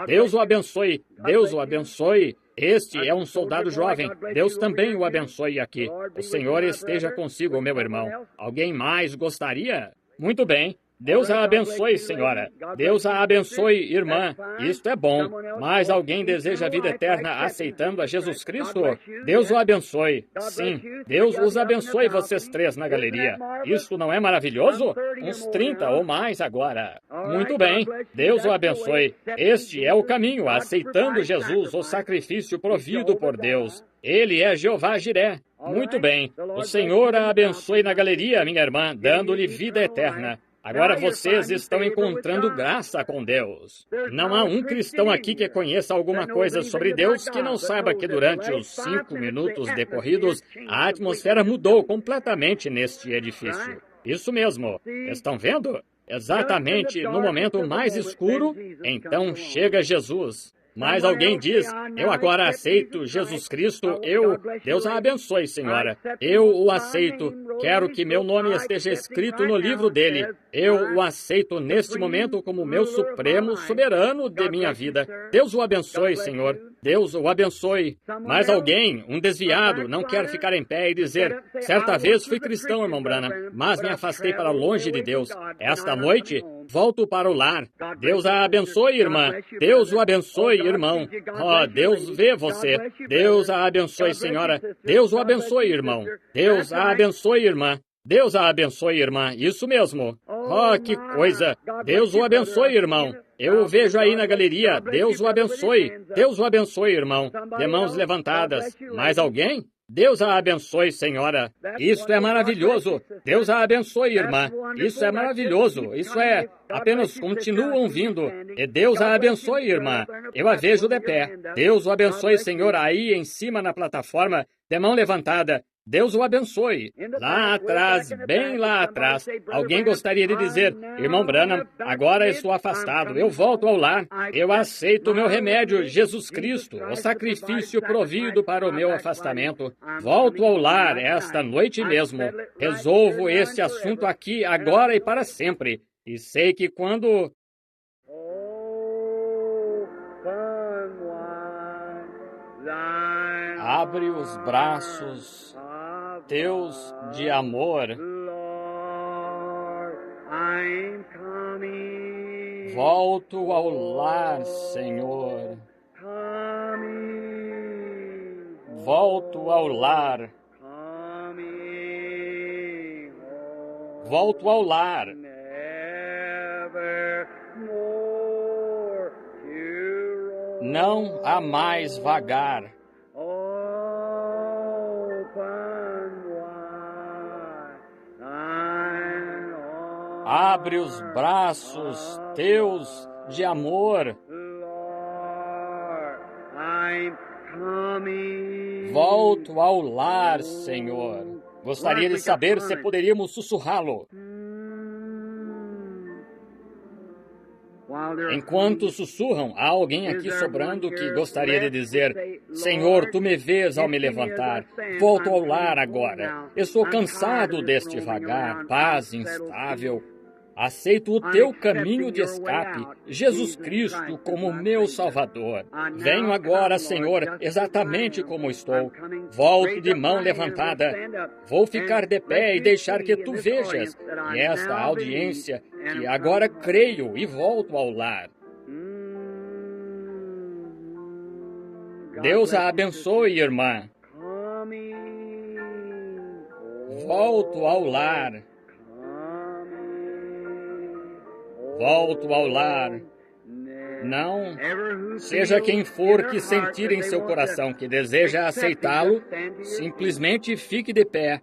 Deus o abençoe, Deus o abençoe. Este é um soldado jovem. Deus também o abençoe aqui. O Senhor esteja consigo, meu irmão. Alguém mais gostaria? Muito bem. Deus a abençoe, senhora. Deus a abençoe, irmã. Isto é bom. Mas alguém deseja a vida eterna aceitando a Jesus Cristo? Deus o abençoe. Sim, Deus os abençoe vocês três na galeria. Isto não é maravilhoso? Uns 30 ou mais agora. Muito bem. Deus o abençoe. Este é o caminho, aceitando Jesus, o sacrifício provido por Deus. Ele é Jeová Jiré. Muito bem. O Senhor a abençoe na galeria, minha irmã, dando-lhe vida eterna. Agora vocês estão encontrando graça com Deus. Não há um cristão aqui que conheça alguma coisa sobre Deus que não saiba que durante os 5 minutos decorridos, a atmosfera mudou completamente neste edifício. Isso mesmo. Estão vendo? Exatamente no momento mais escuro, então chega Jesus. Mas alguém diz, eu agora aceito Jesus Cristo, Deus a abençoe, senhora. Eu o aceito, quero que meu nome esteja escrito no livro dele. Eu o aceito neste momento como meu supremo soberano de minha vida. Deus o abençoe, Senhor. Deus o abençoe. Mas alguém, um desviado, não quer ficar em pé e dizer, certa vez fui cristão, irmão Branham, mas me afastei para longe de Deus. Esta noite, volto para o lar. Deus a abençoe, irmã. Deus o abençoe, irmão. Oh, Deus vê você. Deus a abençoe, senhora. Deus o abençoe, irmão. Deus a abençoe, irmã. Deus a abençoe, irmã. Isso mesmo. Oh, que coisa. Deus o abençoe, irmão. Eu o vejo aí na galeria. Deus o abençoe. Deus o abençoe, irmão. De mãos levantadas. Mais alguém? Deus a abençoe, senhora. Isto é maravilhoso. Deus a abençoe, irmã. Isso é maravilhoso. Isso é... Apenas continuam vindo. E Deus a abençoe, irmã. Eu a vejo de pé. Deus o abençoe, senhor, aí em cima na plataforma, de mão levantada. Deus o abençoe. Lá atrás, bem lá atrás, alguém gostaria de dizer, irmão Branham, agora estou afastado, eu volto ao lar, eu aceito o meu remédio, Jesus Cristo, o sacrifício provido para o meu afastamento. Volto ao lar esta noite mesmo. Resolvo este assunto aqui, agora e para sempre. E sei que quando... Abre os braços teus de amor. Volto ao lar, Senhor. Volto ao lar. Volto ao lar. Não há mais vagar. Abre os braços teus de amor. Volto ao lar, Senhor. Gostaria de saber se poderíamos sussurrá-lo. Enquanto sussurram, há alguém aqui sobrando que gostaria de dizer: Senhor, Tu me vês ao me levantar. Volto ao lar agora. Estou cansado deste vagar, paz instável. Aceito o Teu caminho de escape, Jesus Cristo, como meu Salvador. Venho agora, Senhor, exatamente como estou. Volto de mão levantada. Vou ficar de pé e deixar que Tu vejas. E esta audiência, que agora creio e volto ao lar. Deus a abençoe, irmã. Volto ao lar. Volto ao lar. Não, seja quem for que sentir em seu coração que deseja aceitá-lo, simplesmente fique de pé.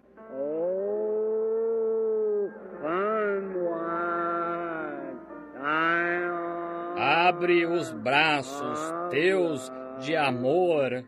Abre os braços teus de amor.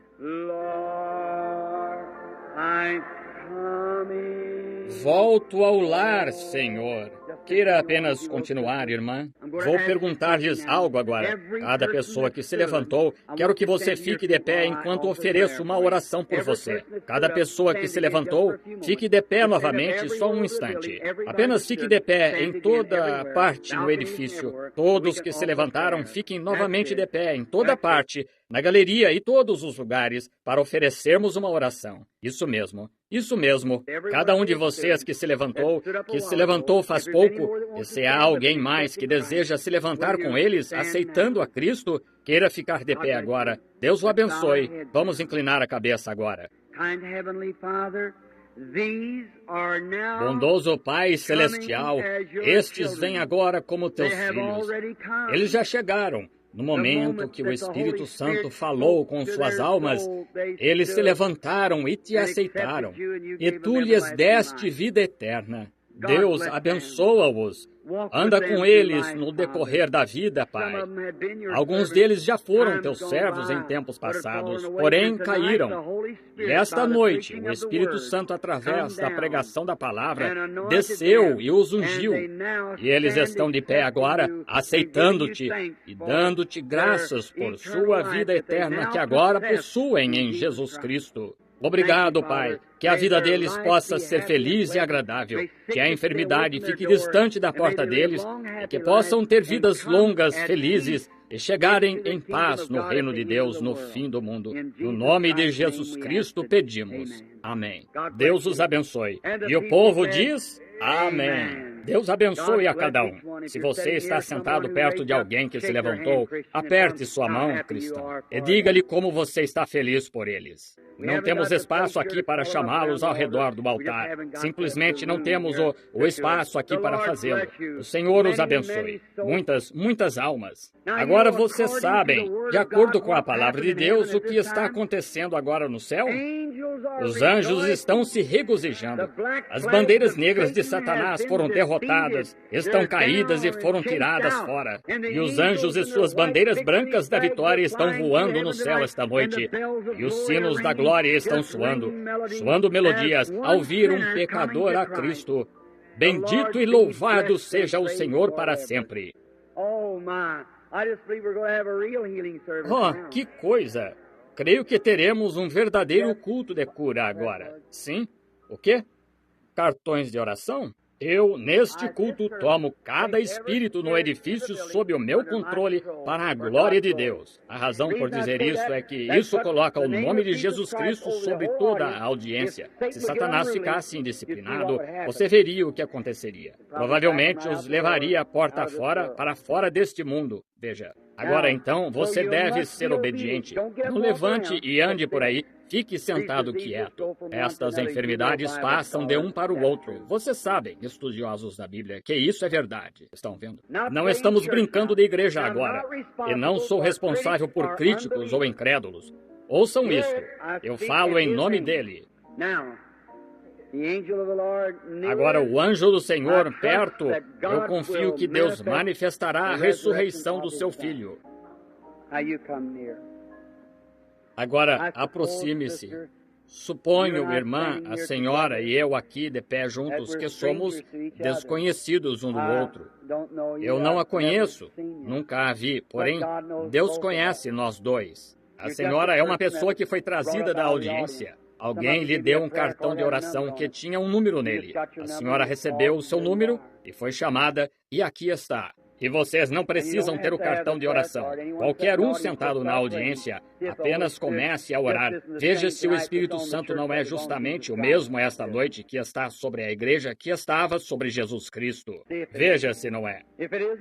Volto ao lar, Senhor. Queira apenas continuar, irmã. Vou perguntar-lhes algo agora. Cada pessoa que se levantou, quero que você fique de pé enquanto ofereço uma oração por você. Cada pessoa que se levantou, fique de pé novamente só um instante. Apenas fique de pé em toda parte no edifício. Todos que se levantaram, fiquem novamente de pé em toda parte, na galeria e todos os lugares, para oferecermos uma oração. Isso mesmo. Isso mesmo. Cada um de vocês que se levantou faz pouco, e se há alguém mais que deseja se levantar com eles, aceitando a Cristo, queira ficar de pé agora. Deus o abençoe. Vamos inclinar a cabeça agora. Bondoso Pai Celestial, estes vêm agora como teus filhos. Eles já chegaram. No momento que o Espírito Santo falou com suas almas, eles se levantaram e te aceitaram, e tu lhes deste vida eterna. Deus abençoa-os. Anda com eles no decorrer da vida, Pai. Alguns deles já foram teus servos em tempos passados, porém caíram. E esta noite, o Espírito Santo, através da pregação da palavra, desceu e os ungiu. E eles estão de pé agora, aceitando-te e dando-te graças por sua vida eterna que agora possuem em Jesus Cristo. Obrigado, Pai, que a vida deles possa ser feliz e agradável, que a enfermidade fique distante da porta deles, e que possam ter vidas longas, felizes, e chegarem em paz no reino de Deus no fim do mundo. No nome de Jesus Cristo pedimos. Amém. Deus os abençoe. E o povo diz: Amém. Deus abençoe a cada um. Se você está sentado perto de alguém que se levantou, aperte sua mão, cristão, e diga-lhe como você está feliz por eles. Não temos espaço aqui para chamá-los ao redor do altar. Simplesmente não temos o espaço aqui para fazê-lo. O Senhor os abençoe. Muitas almas. Agora vocês sabem, de acordo com a palavra de Deus, o que está acontecendo agora no céu? Os anjos estão se regozijando. As bandeiras negras de Satanás foram derrotadas, estão caídas e foram tiradas fora. E os anjos e suas bandeiras brancas da vitória estão voando no céu esta noite. E os sinos da glória estão soando melodias ao vir um pecador a Cristo. Bendito e louvado seja o Senhor para sempre. Oh, que coisa! Creio que teremos um verdadeiro culto de cura agora. Sim? O quê? Cartões de oração? Eu, neste culto, tomo cada espírito no edifício sob o meu controle para a glória de Deus. A razão por dizer isso é que isso coloca o nome de Jesus Cristo sobre toda a audiência. Se Satanás ficasse indisciplinado, você veria o que aconteceria. Provavelmente os levaria a porta fora para fora deste mundo. Veja. Agora então, você deve ser obediente. Não levante e ande por aí. Fique sentado quieto. Estas enfermidades passam de um para o outro. Vocês sabem, estudiosos da Bíblia, que isso é verdade. Estão vendo? Não estamos brincando de igreja agora. E não sou responsável por críticos ou incrédulos. Ouçam isto. Eu falo em nome dele. Agora, o anjo do Senhor perto, eu confio que Deus manifestará a ressurreição do seu filho. Agora, aproxime-se. Suponho, irmã, a senhora e eu aqui de pé juntos, que somos desconhecidos um do outro. Eu não a conheço, nunca a vi, porém, Deus conhece nós dois. A senhora é uma pessoa que foi trazida da audiência. Alguém lhe deu um cartão de oração que tinha um número nele. A senhora recebeu o seu número e foi chamada, e aqui está. E vocês não precisam ter o cartão de oração. Qualquer um sentado na audiência, apenas comece a orar. Veja se o Espírito Santo não é justamente o mesmo esta noite que está sobre a igreja que estava sobre Jesus Cristo. Veja se não é.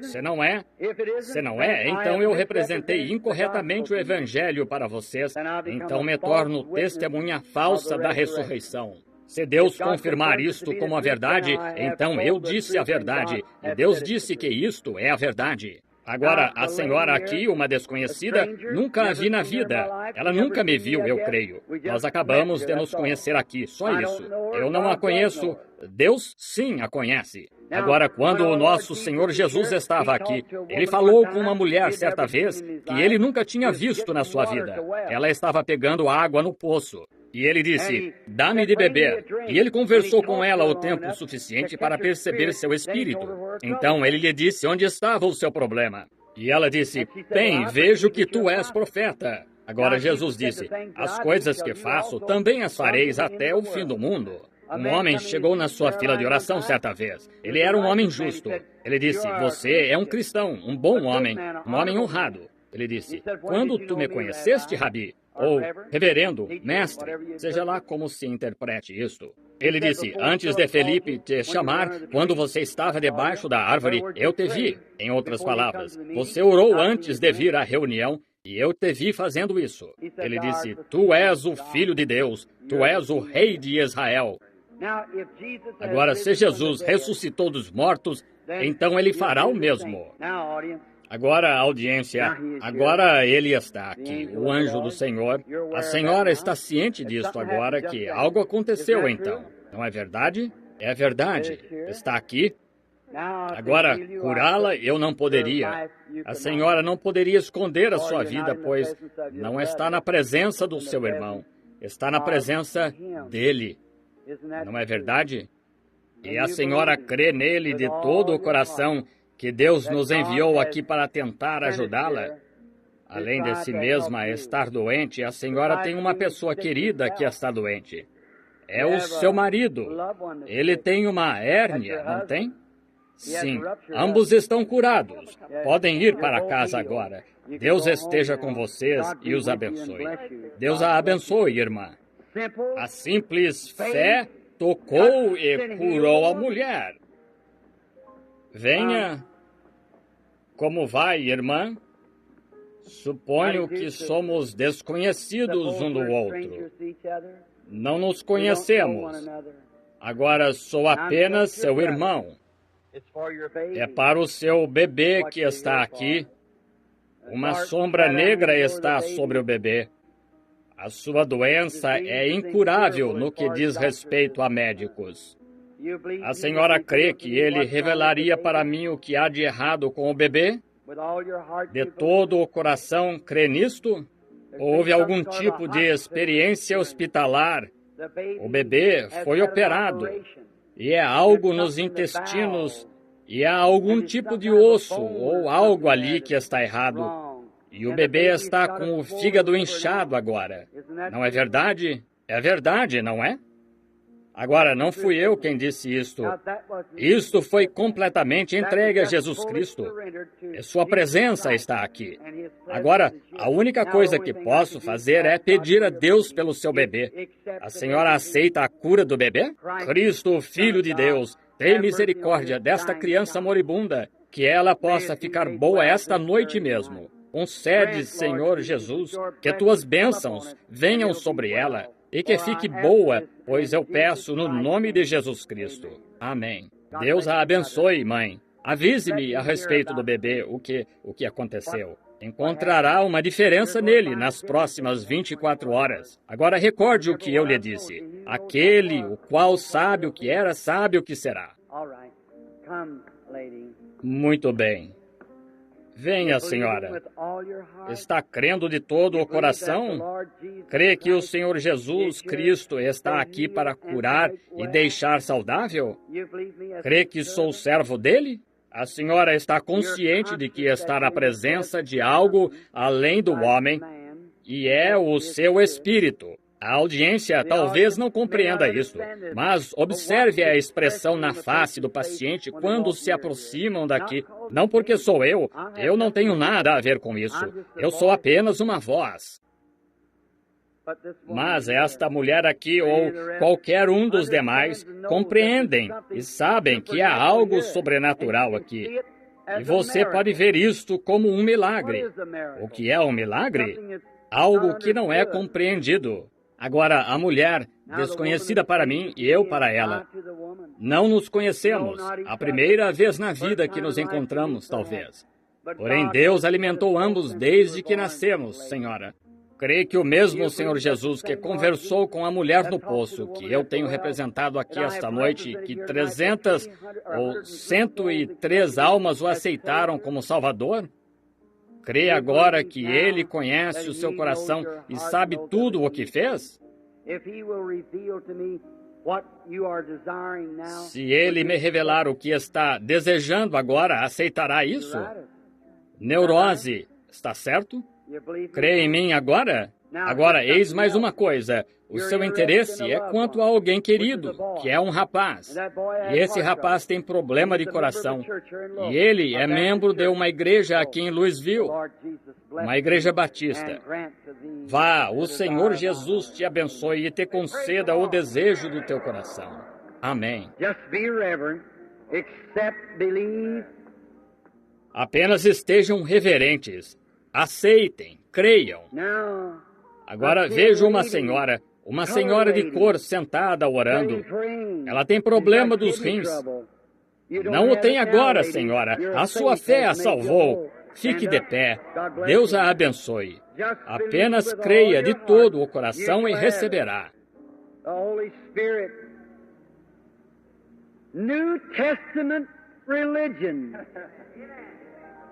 Se não é, então eu representei incorretamente o Evangelho para vocês, então me torno testemunha falsa da ressurreição. Se Deus confirmar isto como a verdade, então eu disse a verdade, e Deus disse que isto é a verdade. Agora, a senhora aqui, uma desconhecida, nunca a vi na vida. Ela nunca me viu, eu creio. Nós acabamos de nos conhecer aqui, só isso. Eu não a conheço. Deus, sim, a conhece. Agora, quando o nosso Senhor Jesus estava aqui, Ele falou com uma mulher certa vez que Ele nunca tinha visto na sua vida. Ela estava pegando água no poço. E Ele disse, dá-me de beber. E Ele conversou com ela o tempo suficiente para perceber seu espírito. Então Ele lhe disse onde estava o seu problema. E ela disse, bem, vejo que tu és profeta. Agora Jesus disse, as coisas que faço também as fareis até o fim do mundo. Um homem chegou na sua fila de oração certa vez. Ele era um homem justo. Ele disse, você é um cristão, um bom homem, um homem honrado. Ele disse, quando tu me conheceste, Rabi? Ou reverendo, mestre, seja lá como se interprete isto. Ele disse, antes de Felipe te chamar, quando você estava debaixo da árvore, eu te vi. Em outras palavras, você orou antes de vir à reunião, e eu te vi fazendo isso. Ele disse, tu és o Filho de Deus, tu és o Rei de Israel. Agora, se Jesus ressuscitou dos mortos, então Ele fará o mesmo. Agora, audiência, agora Ele está aqui, o anjo do Senhor. A senhora está ciente disto agora, que algo aconteceu então. Não é verdade? É verdade. Está aqui. Agora, curá-la eu não poderia. A senhora não poderia esconder a sua vida, pois não está na presença do seu irmão. Está na presença dele. Não é verdade? E a senhora crê nele de todo o coração, que Deus nos enviou aqui para tentar ajudá-la? Além de si mesma estar doente, a senhora tem uma pessoa querida que está doente. É o seu marido. Ele tem uma hérnia, não tem? Sim, ambos estão curados. Podem ir para casa agora. Deus esteja com vocês e os abençoe. Deus a abençoe, irmã. A simples fé tocou e curou a mulher. Venha. Como vai, irmã? Suponho que somos desconhecidos um do outro. Não nos conhecemos. Agora sou apenas seu irmão. É para o seu bebê que está aqui. Uma sombra negra está sobre o bebê. A sua doença é incurável no que diz respeito a médicos. A senhora crê que ele revelaria para mim o que há de errado com o bebê? De todo o coração crê nisto? Houve algum tipo de experiência hospitalar? O bebê foi operado. E é algo nos intestinos, e há algum tipo de osso ou algo ali que está errado. E o bebê está com o fígado inchado agora. Não é verdade? É verdade, não é? Agora, não fui eu quem disse isto. Isto foi completamente entregue a Jesus Cristo. E sua presença está aqui. Agora, a única coisa que posso fazer é pedir a Deus pelo seu bebê. A senhora aceita a cura do bebê? Cristo, Filho de Deus, tem misericórdia desta criança moribunda, que ela possa ficar boa esta noite mesmo. Concede, Senhor Jesus, que tuas bênçãos venham sobre ela e que fique boa, pois eu peço no nome de Jesus Cristo. Amém. Deus a abençoe, mãe. Avise-me a respeito do bebê, o que aconteceu. encontrará uma diferença nele nas próximas 24 horas. Agora recorde o que eu lhe disse. Aquele o qual sabe o que era, sabe o que será. Muito bem. Venha, senhora. Está crendo de todo o coração? Crê que o Senhor Jesus Cristo está aqui para curar e deixar saudável? Crê que sou servo dele? A senhora está consciente de que está na presença de algo além do homem e é o seu espírito. A audiência talvez não compreenda isso, mas observe a expressão na face do paciente quando se aproximam daqui. Não porque sou eu não tenho nada a ver com isso. Eu sou apenas uma voz. Mas esta mulher aqui, ou qualquer um dos demais, compreendem e sabem que há algo sobrenatural aqui. E você pode ver isto como um milagre. O que é um milagre? Algo que não é compreendido. Agora, a mulher, desconhecida para mim e eu para ela, não nos conhecemos. A primeira vez na vida que nos encontramos, talvez. Porém, Deus alimentou ambos desde que nascemos, senhora. Creio que o mesmo Senhor Jesus que conversou com a mulher no poço, que eu tenho representado aqui esta noite, que 300 ou 103 almas o aceitaram como Salvador, crê agora que Ele conhece o seu coração e sabe tudo o que fez? Se Ele me revelar o que está desejando agora, aceitará isso? Neurose, está certo? Crê em mim agora? Agora, eis mais uma coisa. O seu interesse é quanto a alguém querido, que é um rapaz. E esse rapaz tem problema de coração. E ele é membro de uma igreja aqui em Louisville, uma igreja batista. Vá, o Senhor Jesus te abençoe e te conceda o desejo do teu coração. Amém. Apenas estejam reverentes. Aceitem, creiam. Agora vejo uma senhora de cor sentada orando. Ela tem problema dos rins. Não o tem agora, senhora. A sua fé a salvou. Fique de pé. Deus a abençoe. Apenas creia de todo o coração e receberá. New Testament religion.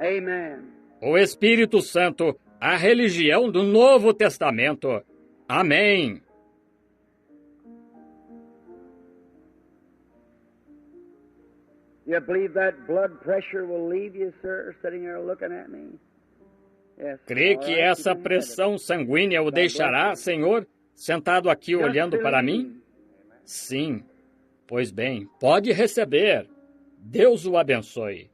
Amen. O Espírito Santo, a religião do Novo Testamento. Amém. You believe that blood pressure will leave you, sir, sitting there looking at me? Yes. Crê que essa pressão sanguínea o deixará, Senhor, sentado aqui olhando para mim? Sim. Pois bem, pode receber. Deus o abençoe.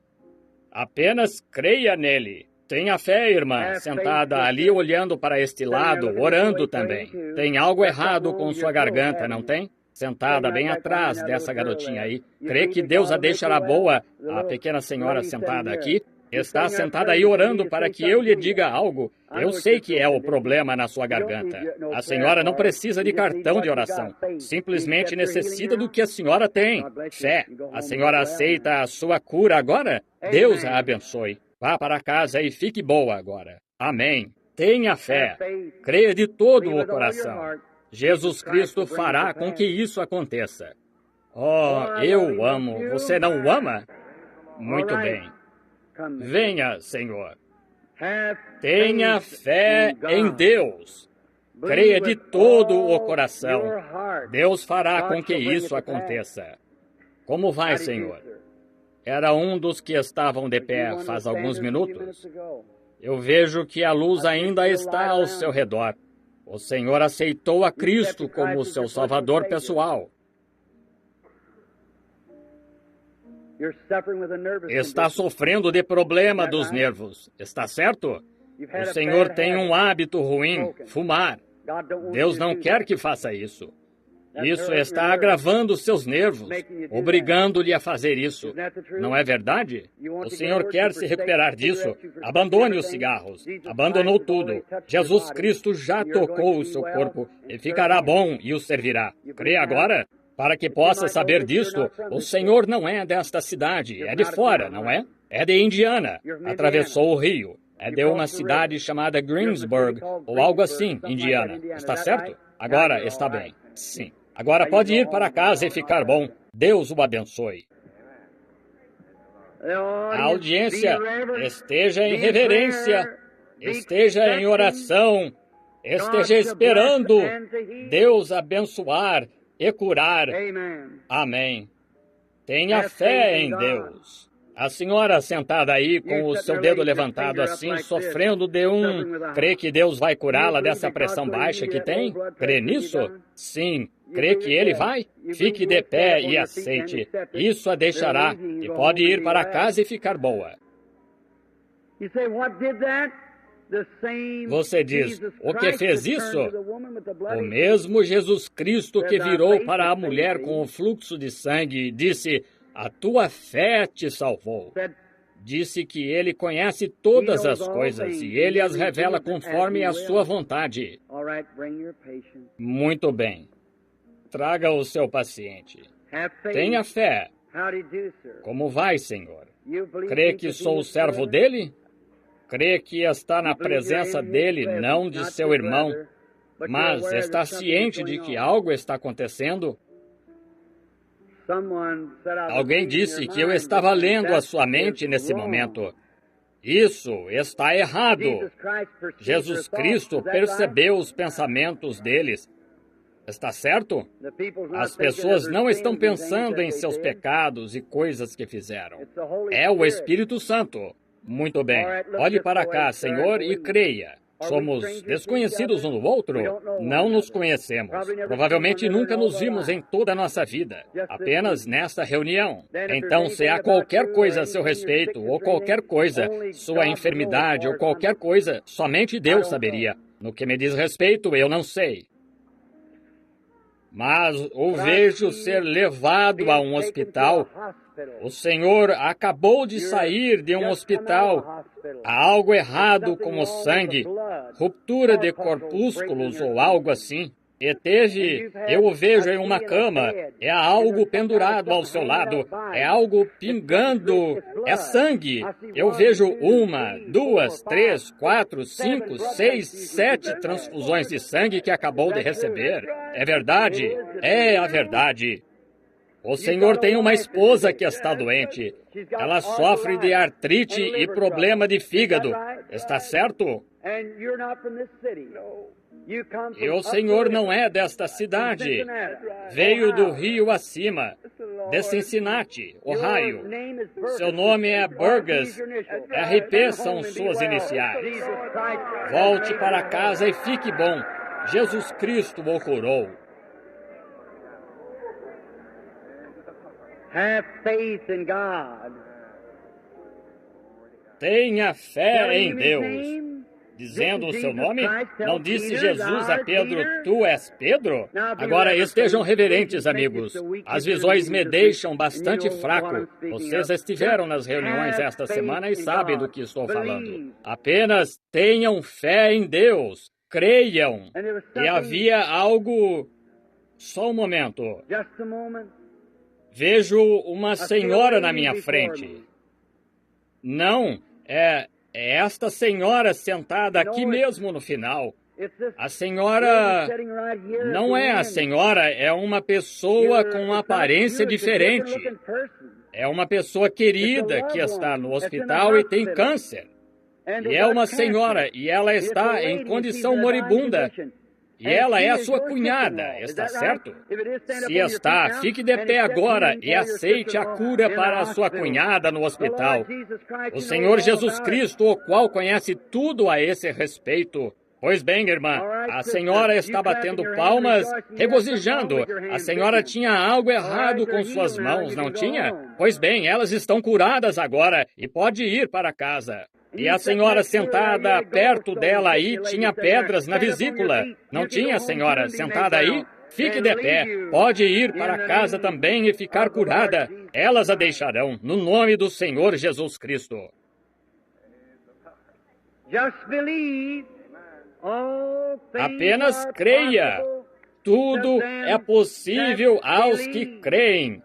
Apenas creia nele. Tenha fé, irmã, sentada ali olhando para este lado, orando também. Tem algo errado com sua garganta, não tem? Sentada bem atrás dessa garotinha aí. Crê que Deus a deixará boa? A pequena senhora sentada aqui está sentada aí orando para que eu lhe diga algo. Eu sei que é o problema na sua garganta. A senhora não precisa de cartão de oração. Simplesmente necessita do que a senhora tem. Fé. A senhora aceita a sua cura agora? Deus a abençoe. Vá para casa e fique boa agora. Amém. Tenha fé. Creia de todo o coração. Jesus Cristo fará com que isso aconteça. Oh, eu amo. Você não o ama? Muito bem. Venha, Senhor. Tenha fé em Deus. Creia de todo o coração. Deus fará com que isso aconteça. Como vai, Senhor? Era um dos que estavam de pé faz alguns minutos. Eu vejo que a luz ainda está ao seu redor. O Senhor aceitou a Cristo como seu Salvador pessoal. Está sofrendo de problema dos nervos. Está certo? O Senhor tem um hábito ruim, fumar. Deus não quer que faça isso. Isso está agravando seus nervos, obrigando-lhe a fazer isso. Não é verdade? O Senhor quer se recuperar disso. Abandone os cigarros. Abandonou tudo. Jesus Cristo já tocou o seu corpo e ficará bom e o servirá. Crê agora? Para que possa saber disto, o Senhor não é desta cidade, é de fora, não é? É de Indiana. Atravessou o rio. É de uma cidade chamada Greensburg, ou algo assim, Indiana. Está certo? Agora está bem. Sim. Agora pode ir para casa e ficar bom. Deus o abençoe. A audiência esteja em reverência, esteja em oração, esteja esperando Deus abençoar e curar. Amém. Tenha fé em Deus. A senhora sentada aí com o seu dedo levantado assim, sofrendo de crê que Deus vai curá-la dessa pressão baixa que tem? Crê nisso? Sim. Crê que Ele vai? Fique de pé e aceite. Isso a deixará e pode ir para casa e ficar boa. Você diz, o que fez isso? O mesmo Jesus Cristo que virou para a mulher com o fluxo de sangue e disse, a tua fé te salvou. Disse que Ele conhece todas as coisas e Ele as revela conforme a sua vontade. Muito bem. Traga o seu paciente. Tenha fé. Como vai, Senhor? Crê que sou o servo dele? Crê que está na presença dele, não de seu irmão, mas está ciente de que algo está acontecendo? Alguém disse que eu estava lendo a sua mente nesse momento. Isso está errado. Jesus Cristo percebeu os pensamentos deles. Está certo? As pessoas não estão pensando em seus pecados e coisas que fizeram. É o Espírito Santo. Muito bem. Olhe para cá, Senhor, e creia. Somos desconhecidos um do outro? Não nos conhecemos. Provavelmente nunca nos vimos em toda a nossa vida. Apenas nesta reunião. Então, se há qualquer coisa a seu respeito, ou qualquer coisa, sua enfermidade, ou qualquer coisa, somente Deus saberia. No que me diz respeito, eu não sei. Mas o vejo ser levado a um hospital. O Senhor acabou de sair de um hospital. Há algo errado com o sangue, ruptura de corpúsculos ou algo assim. E eu o vejo em uma cama, é algo pendurado ao seu lado, é algo pingando, é sangue. Eu vejo 1, 2, 3, 4, 5, 6, 7 transfusões de sangue que acabou de receber. É verdade? É a verdade. O Senhor tem uma esposa que está doente. Ela sofre de artrite e problema de fígado. Está certo? E o Senhor não é desta cidade. Veio do rio acima, de Cincinnati, Ohio. Seu nome é Burgess. RP são suas iniciais. Volte para casa e fique bom. Jesus Cristo o curou. Have faith in God. Tenha fé em Deus. Dizendo o seu nome, não disse Jesus a Pedro, tu és Pedro? Agora estejam reverentes, amigos. As visões me deixam bastante fraco. Vocês estiveram nas reuniões esta semana e sabem do que estou falando. Apenas tenham fé em Deus. Creiam. E havia algo... Só um momento. Vejo uma senhora na minha frente. Não, é esta senhora sentada aqui mesmo no final. A senhora não é a senhora, é uma pessoa com uma aparência diferente. É uma pessoa querida que está no hospital e tem câncer. E é uma senhora, e ela está em condição moribunda. E ela é a sua cunhada, está certo? Se está, fique de pé agora e aceite a cura para a sua cunhada no hospital. O Senhor Jesus Cristo, o qual conhece tudo a esse respeito. Pois bem, irmã, a senhora está batendo palmas, regozijando. A senhora tinha algo errado com suas mãos, não tinha? Pois bem, elas estão curadas agora e pode ir para casa. E a senhora sentada perto dela aí tinha pedras na vesícula. Não tinha, senhora, sentada aí? Fique de pé. Pode ir para casa também e ficar curada. Elas a deixarão, no nome do Senhor Jesus Cristo. Apenas creia. Tudo é possível aos que creem.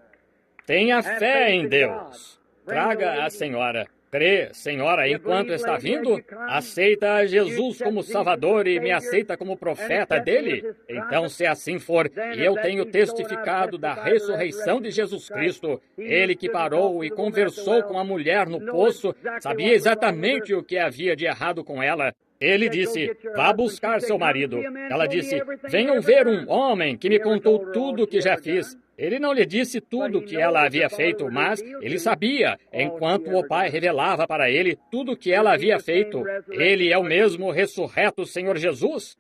Tenha fé em Deus. Traga a senhora. Crê, senhora, enquanto está vindo, aceita a Jesus como Salvador e me aceita como profeta dele? Então, se assim for, e eu tenho testificado da ressurreição de Jesus Cristo, ele que parou e conversou com a mulher no poço, sabia exatamente o que havia de errado com ela. Ele disse, vá buscar seu marido. Ela disse, venham ver um homem que me contou tudo o que já fiz. Ele não lhe disse tudo o que ela havia feito, mas ele sabia, enquanto o Pai revelava para ele tudo o que ela havia feito. Ele é o mesmo ressurreto Senhor Jesus.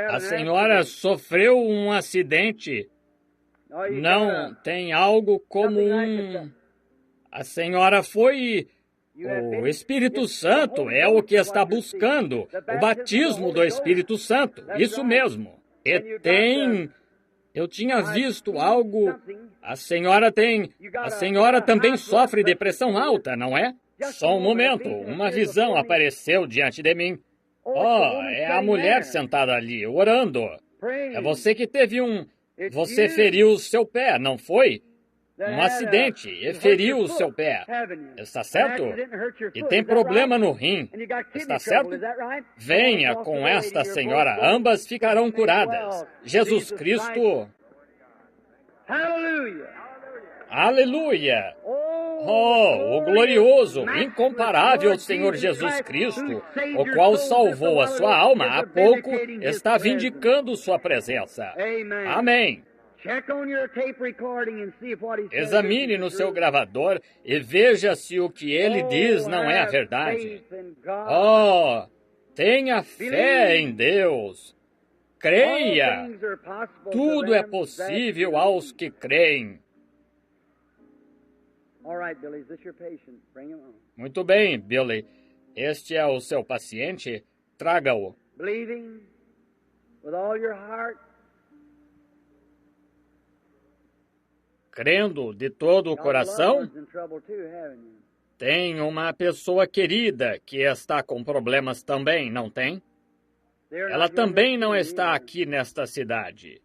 A senhora sofreu um acidente. Não tem algo como A senhora foi... O Espírito Santo é o que está buscando. O batismo do Espírito Santo. Isso mesmo. E tem... Eu tinha visto algo... A senhora também sofre depressão alta, não é? Só um momento. Uma visão apareceu diante de mim. Oh, é a mulher sentada ali, orando. É você que teve Você feriu o seu pé, não foi? Um acidente e feriu o seu pé. Está certo? E tem problema no rim. Está certo? Venha com esta senhora. Ambas ficarão curadas. Jesus Cristo. Aleluia! Oh, o glorioso, incomparável Senhor Jesus Cristo, o qual salvou a sua alma há pouco, está vindicando sua presença. Amém. Examine no seu gravador e veja se o que ele diz não é a verdade. Oh, tenha fé em Deus. Creia. Tudo é possível aos que creem. Muito bem, Billy. Este é o seu paciente. Traga-o. Crendo de todo o coração, tem uma pessoa querida que está com problemas também, não tem? Ela também não está aqui nesta cidade.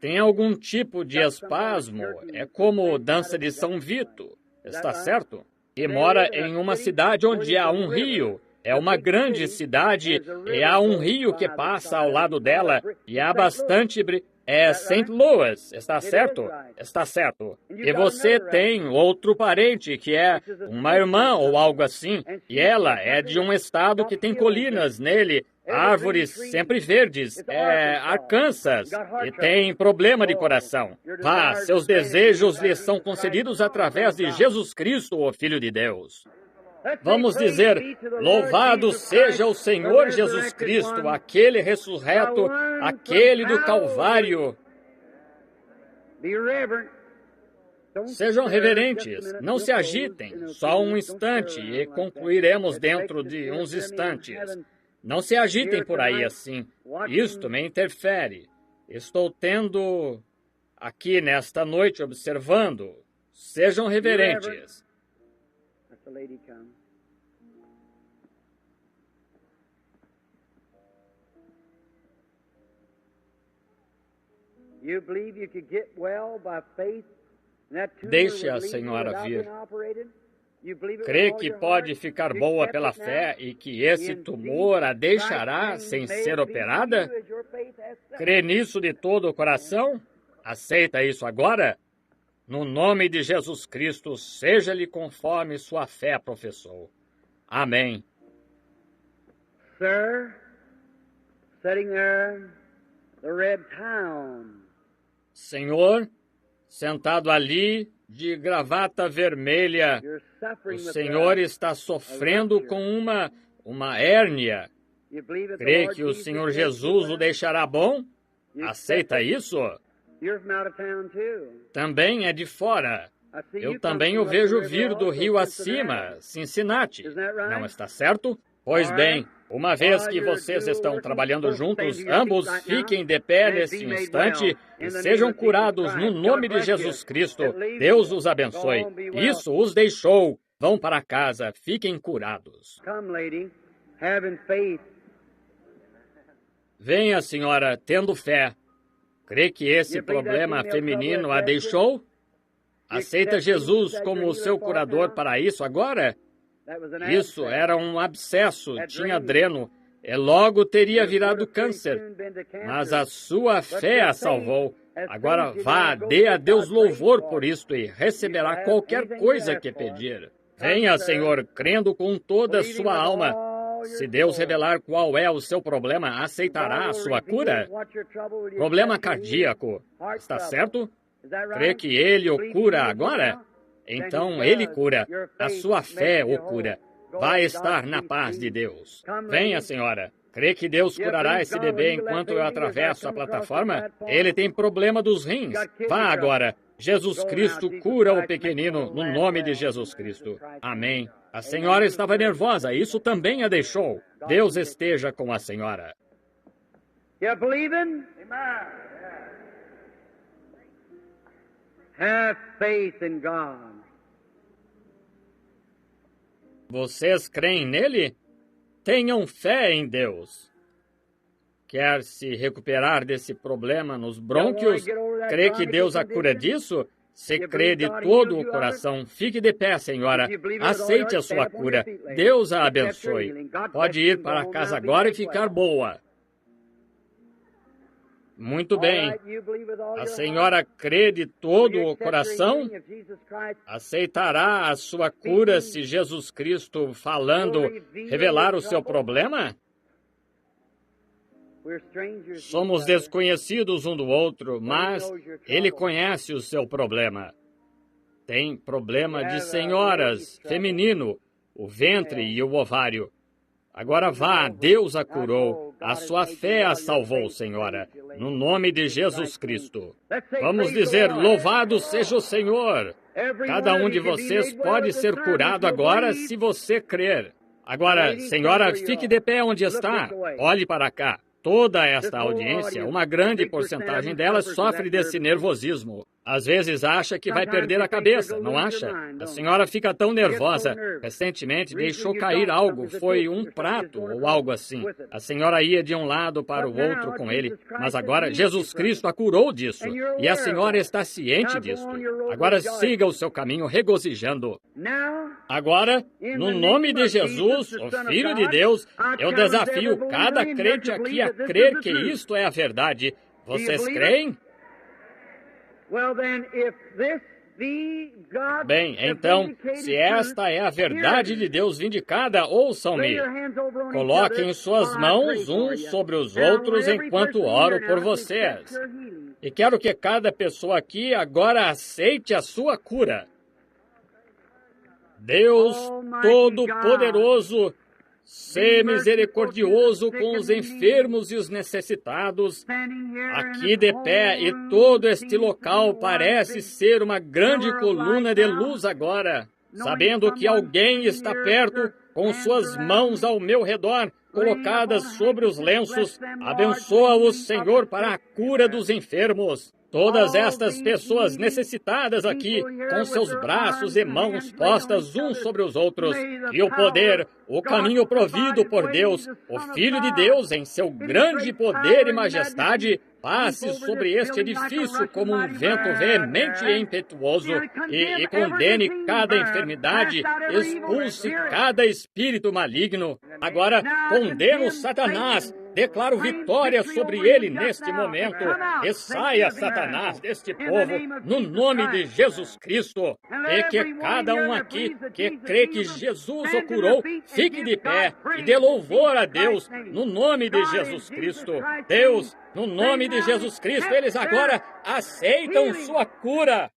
Tem algum tipo de espasmo, é como dança de São Vito, está certo? E mora em uma cidade onde há um rio. É uma grande cidade e há um rio que passa ao lado dela e há bastante... É St. Louis, está certo? Está certo. E você tem outro parente que é uma irmã ou algo assim, e ela é de um estado que tem colinas nele, árvores sempre verdes, é Arkansas, e tem problema de coração. Vá, seus desejos lhe são concedidos através de Jesus Cristo, o Filho de Deus. Vamos dizer, louvado seja o Senhor Jesus Cristo, aquele ressurreto, aquele do Calvário. Sejam reverentes, não se agitem, só um instante e concluiremos dentro de uns instantes. Não se agitem por aí assim, isto me interfere. Estou tendo aqui nesta noite observando. Sejam reverentes. Deixe a senhora vir. Crê que pode ficar boa pela fé e que esse tumor a deixará sem ser operada? Crê nisso de todo o coração? Aceita isso agora? No nome de Jesus Cristo, seja-lhe conforme sua fé professou. Amém. Sir, sitting there, the red town. Senhor, sentado ali, de gravata vermelha, o Senhor está sofrendo com uma hérnia. Crê que o Senhor Jesus o deixará bom? Aceita isso? Também é de fora. Eu também o vejo vir do rio acima, Cincinnati. Não está certo? Pois bem, uma vez que vocês estão trabalhando juntos, ambos fiquem de pé nesse instante e sejam curados no nome de Jesus Cristo. Deus os abençoe. Isso os deixou. Vão para casa, fiquem curados. Venha, senhora, tendo fé. Crê que esse problema feminino a deixou? Aceita Jesus como o seu curador para isso agora? Isso era um abscesso, tinha dreno. Logo teria virado câncer. Mas a sua fé a salvou. Agora vá, dê a Deus louvor por isto e receberá qualquer coisa que pedir. Venha, Senhor, crendo com toda a sua alma. Se Deus revelar qual é o seu problema, aceitará a sua cura? Problema cardíaco. Está certo? Crê que Ele o cura agora? Então Ele cura. A sua fé o cura. Vai estar na paz de Deus. Venha, senhora. Crê que Deus curará esse bebê enquanto eu atravesso a plataforma? Ele tem problema dos rins. Vá agora. Jesus Cristo cura o pequenino no nome de Jesus Cristo. Amém. A senhora estava nervosa, isso também a deixou. Deus esteja com a senhora. You believing? Have faith in God. Vocês creem nele? Tenham fé em Deus. Quer se recuperar desse problema nos brônquios? Crê que Deus a cura disso? Se crê de todo o coração, fique de pé, senhora. Aceite a sua cura. Deus a abençoe. Pode ir para casa agora e ficar boa. Muito bem. A senhora crê de todo o coração? Aceitará a sua cura se Jesus Cristo, falando, revelar o seu problema? Somos desconhecidos um do outro, mas Ele conhece o seu problema. Tem problema de senhoras, feminino, o ventre e o ovário. Agora vá, Deus a curou. A sua fé a salvou, senhora, no nome de Jesus Cristo. Vamos dizer, louvado seja o Senhor. Cada um de vocês pode ser curado agora se você crer. Agora, senhora, fique de pé onde está. Olhe para cá. Toda esta audiência, uma grande porcentagem dela sofre desse nervosismo. Às vezes acha que vai perder a cabeça, não acha? A senhora fica tão nervosa. Recentemente deixou cair algo, foi um prato ou algo assim. A senhora ia de um lado para o outro com ele, mas agora Jesus Cristo a curou disso. E a senhora está ciente disso. Agora siga o seu caminho regozijando. Agora, no nome de Jesus, o Filho de Deus, eu desafio cada crente aqui a crer que isto é a verdade. Vocês creem? Bem, então, se esta é a verdade de Deus vindicada, ouçam-me. Coloquem suas mãos uns sobre os outros enquanto oro por vocês. E quero que cada pessoa aqui agora aceite a sua cura. Deus Todo-Poderoso, sê misericordioso com os enfermos e os necessitados, aqui de pé, e todo este local parece ser uma grande coluna de luz agora, sabendo que alguém está perto, com suas mãos ao meu redor, colocadas sobre os lenços. Abençoa-os, Senhor, para a cura dos enfermos. Todas estas pessoas necessitadas aqui, com seus braços e mãos postas uns sobre os outros, e o poder, o caminho provido por Deus, o Filho de Deus, em seu grande poder e majestade, passe sobre este edifício como um vento veemente e impetuoso, e condene cada enfermidade, expulse cada espírito maligno. Agora, condeno Satanás. Declaro vitória sobre ele neste momento. E saia, Satanás, deste povo, no nome de Jesus Cristo. E que cada um aqui que crê que Jesus o curou, fique de pé e dê louvor a Deus, no nome de Jesus Cristo. Deus, no nome de Jesus Cristo, eles agora aceitam sua cura.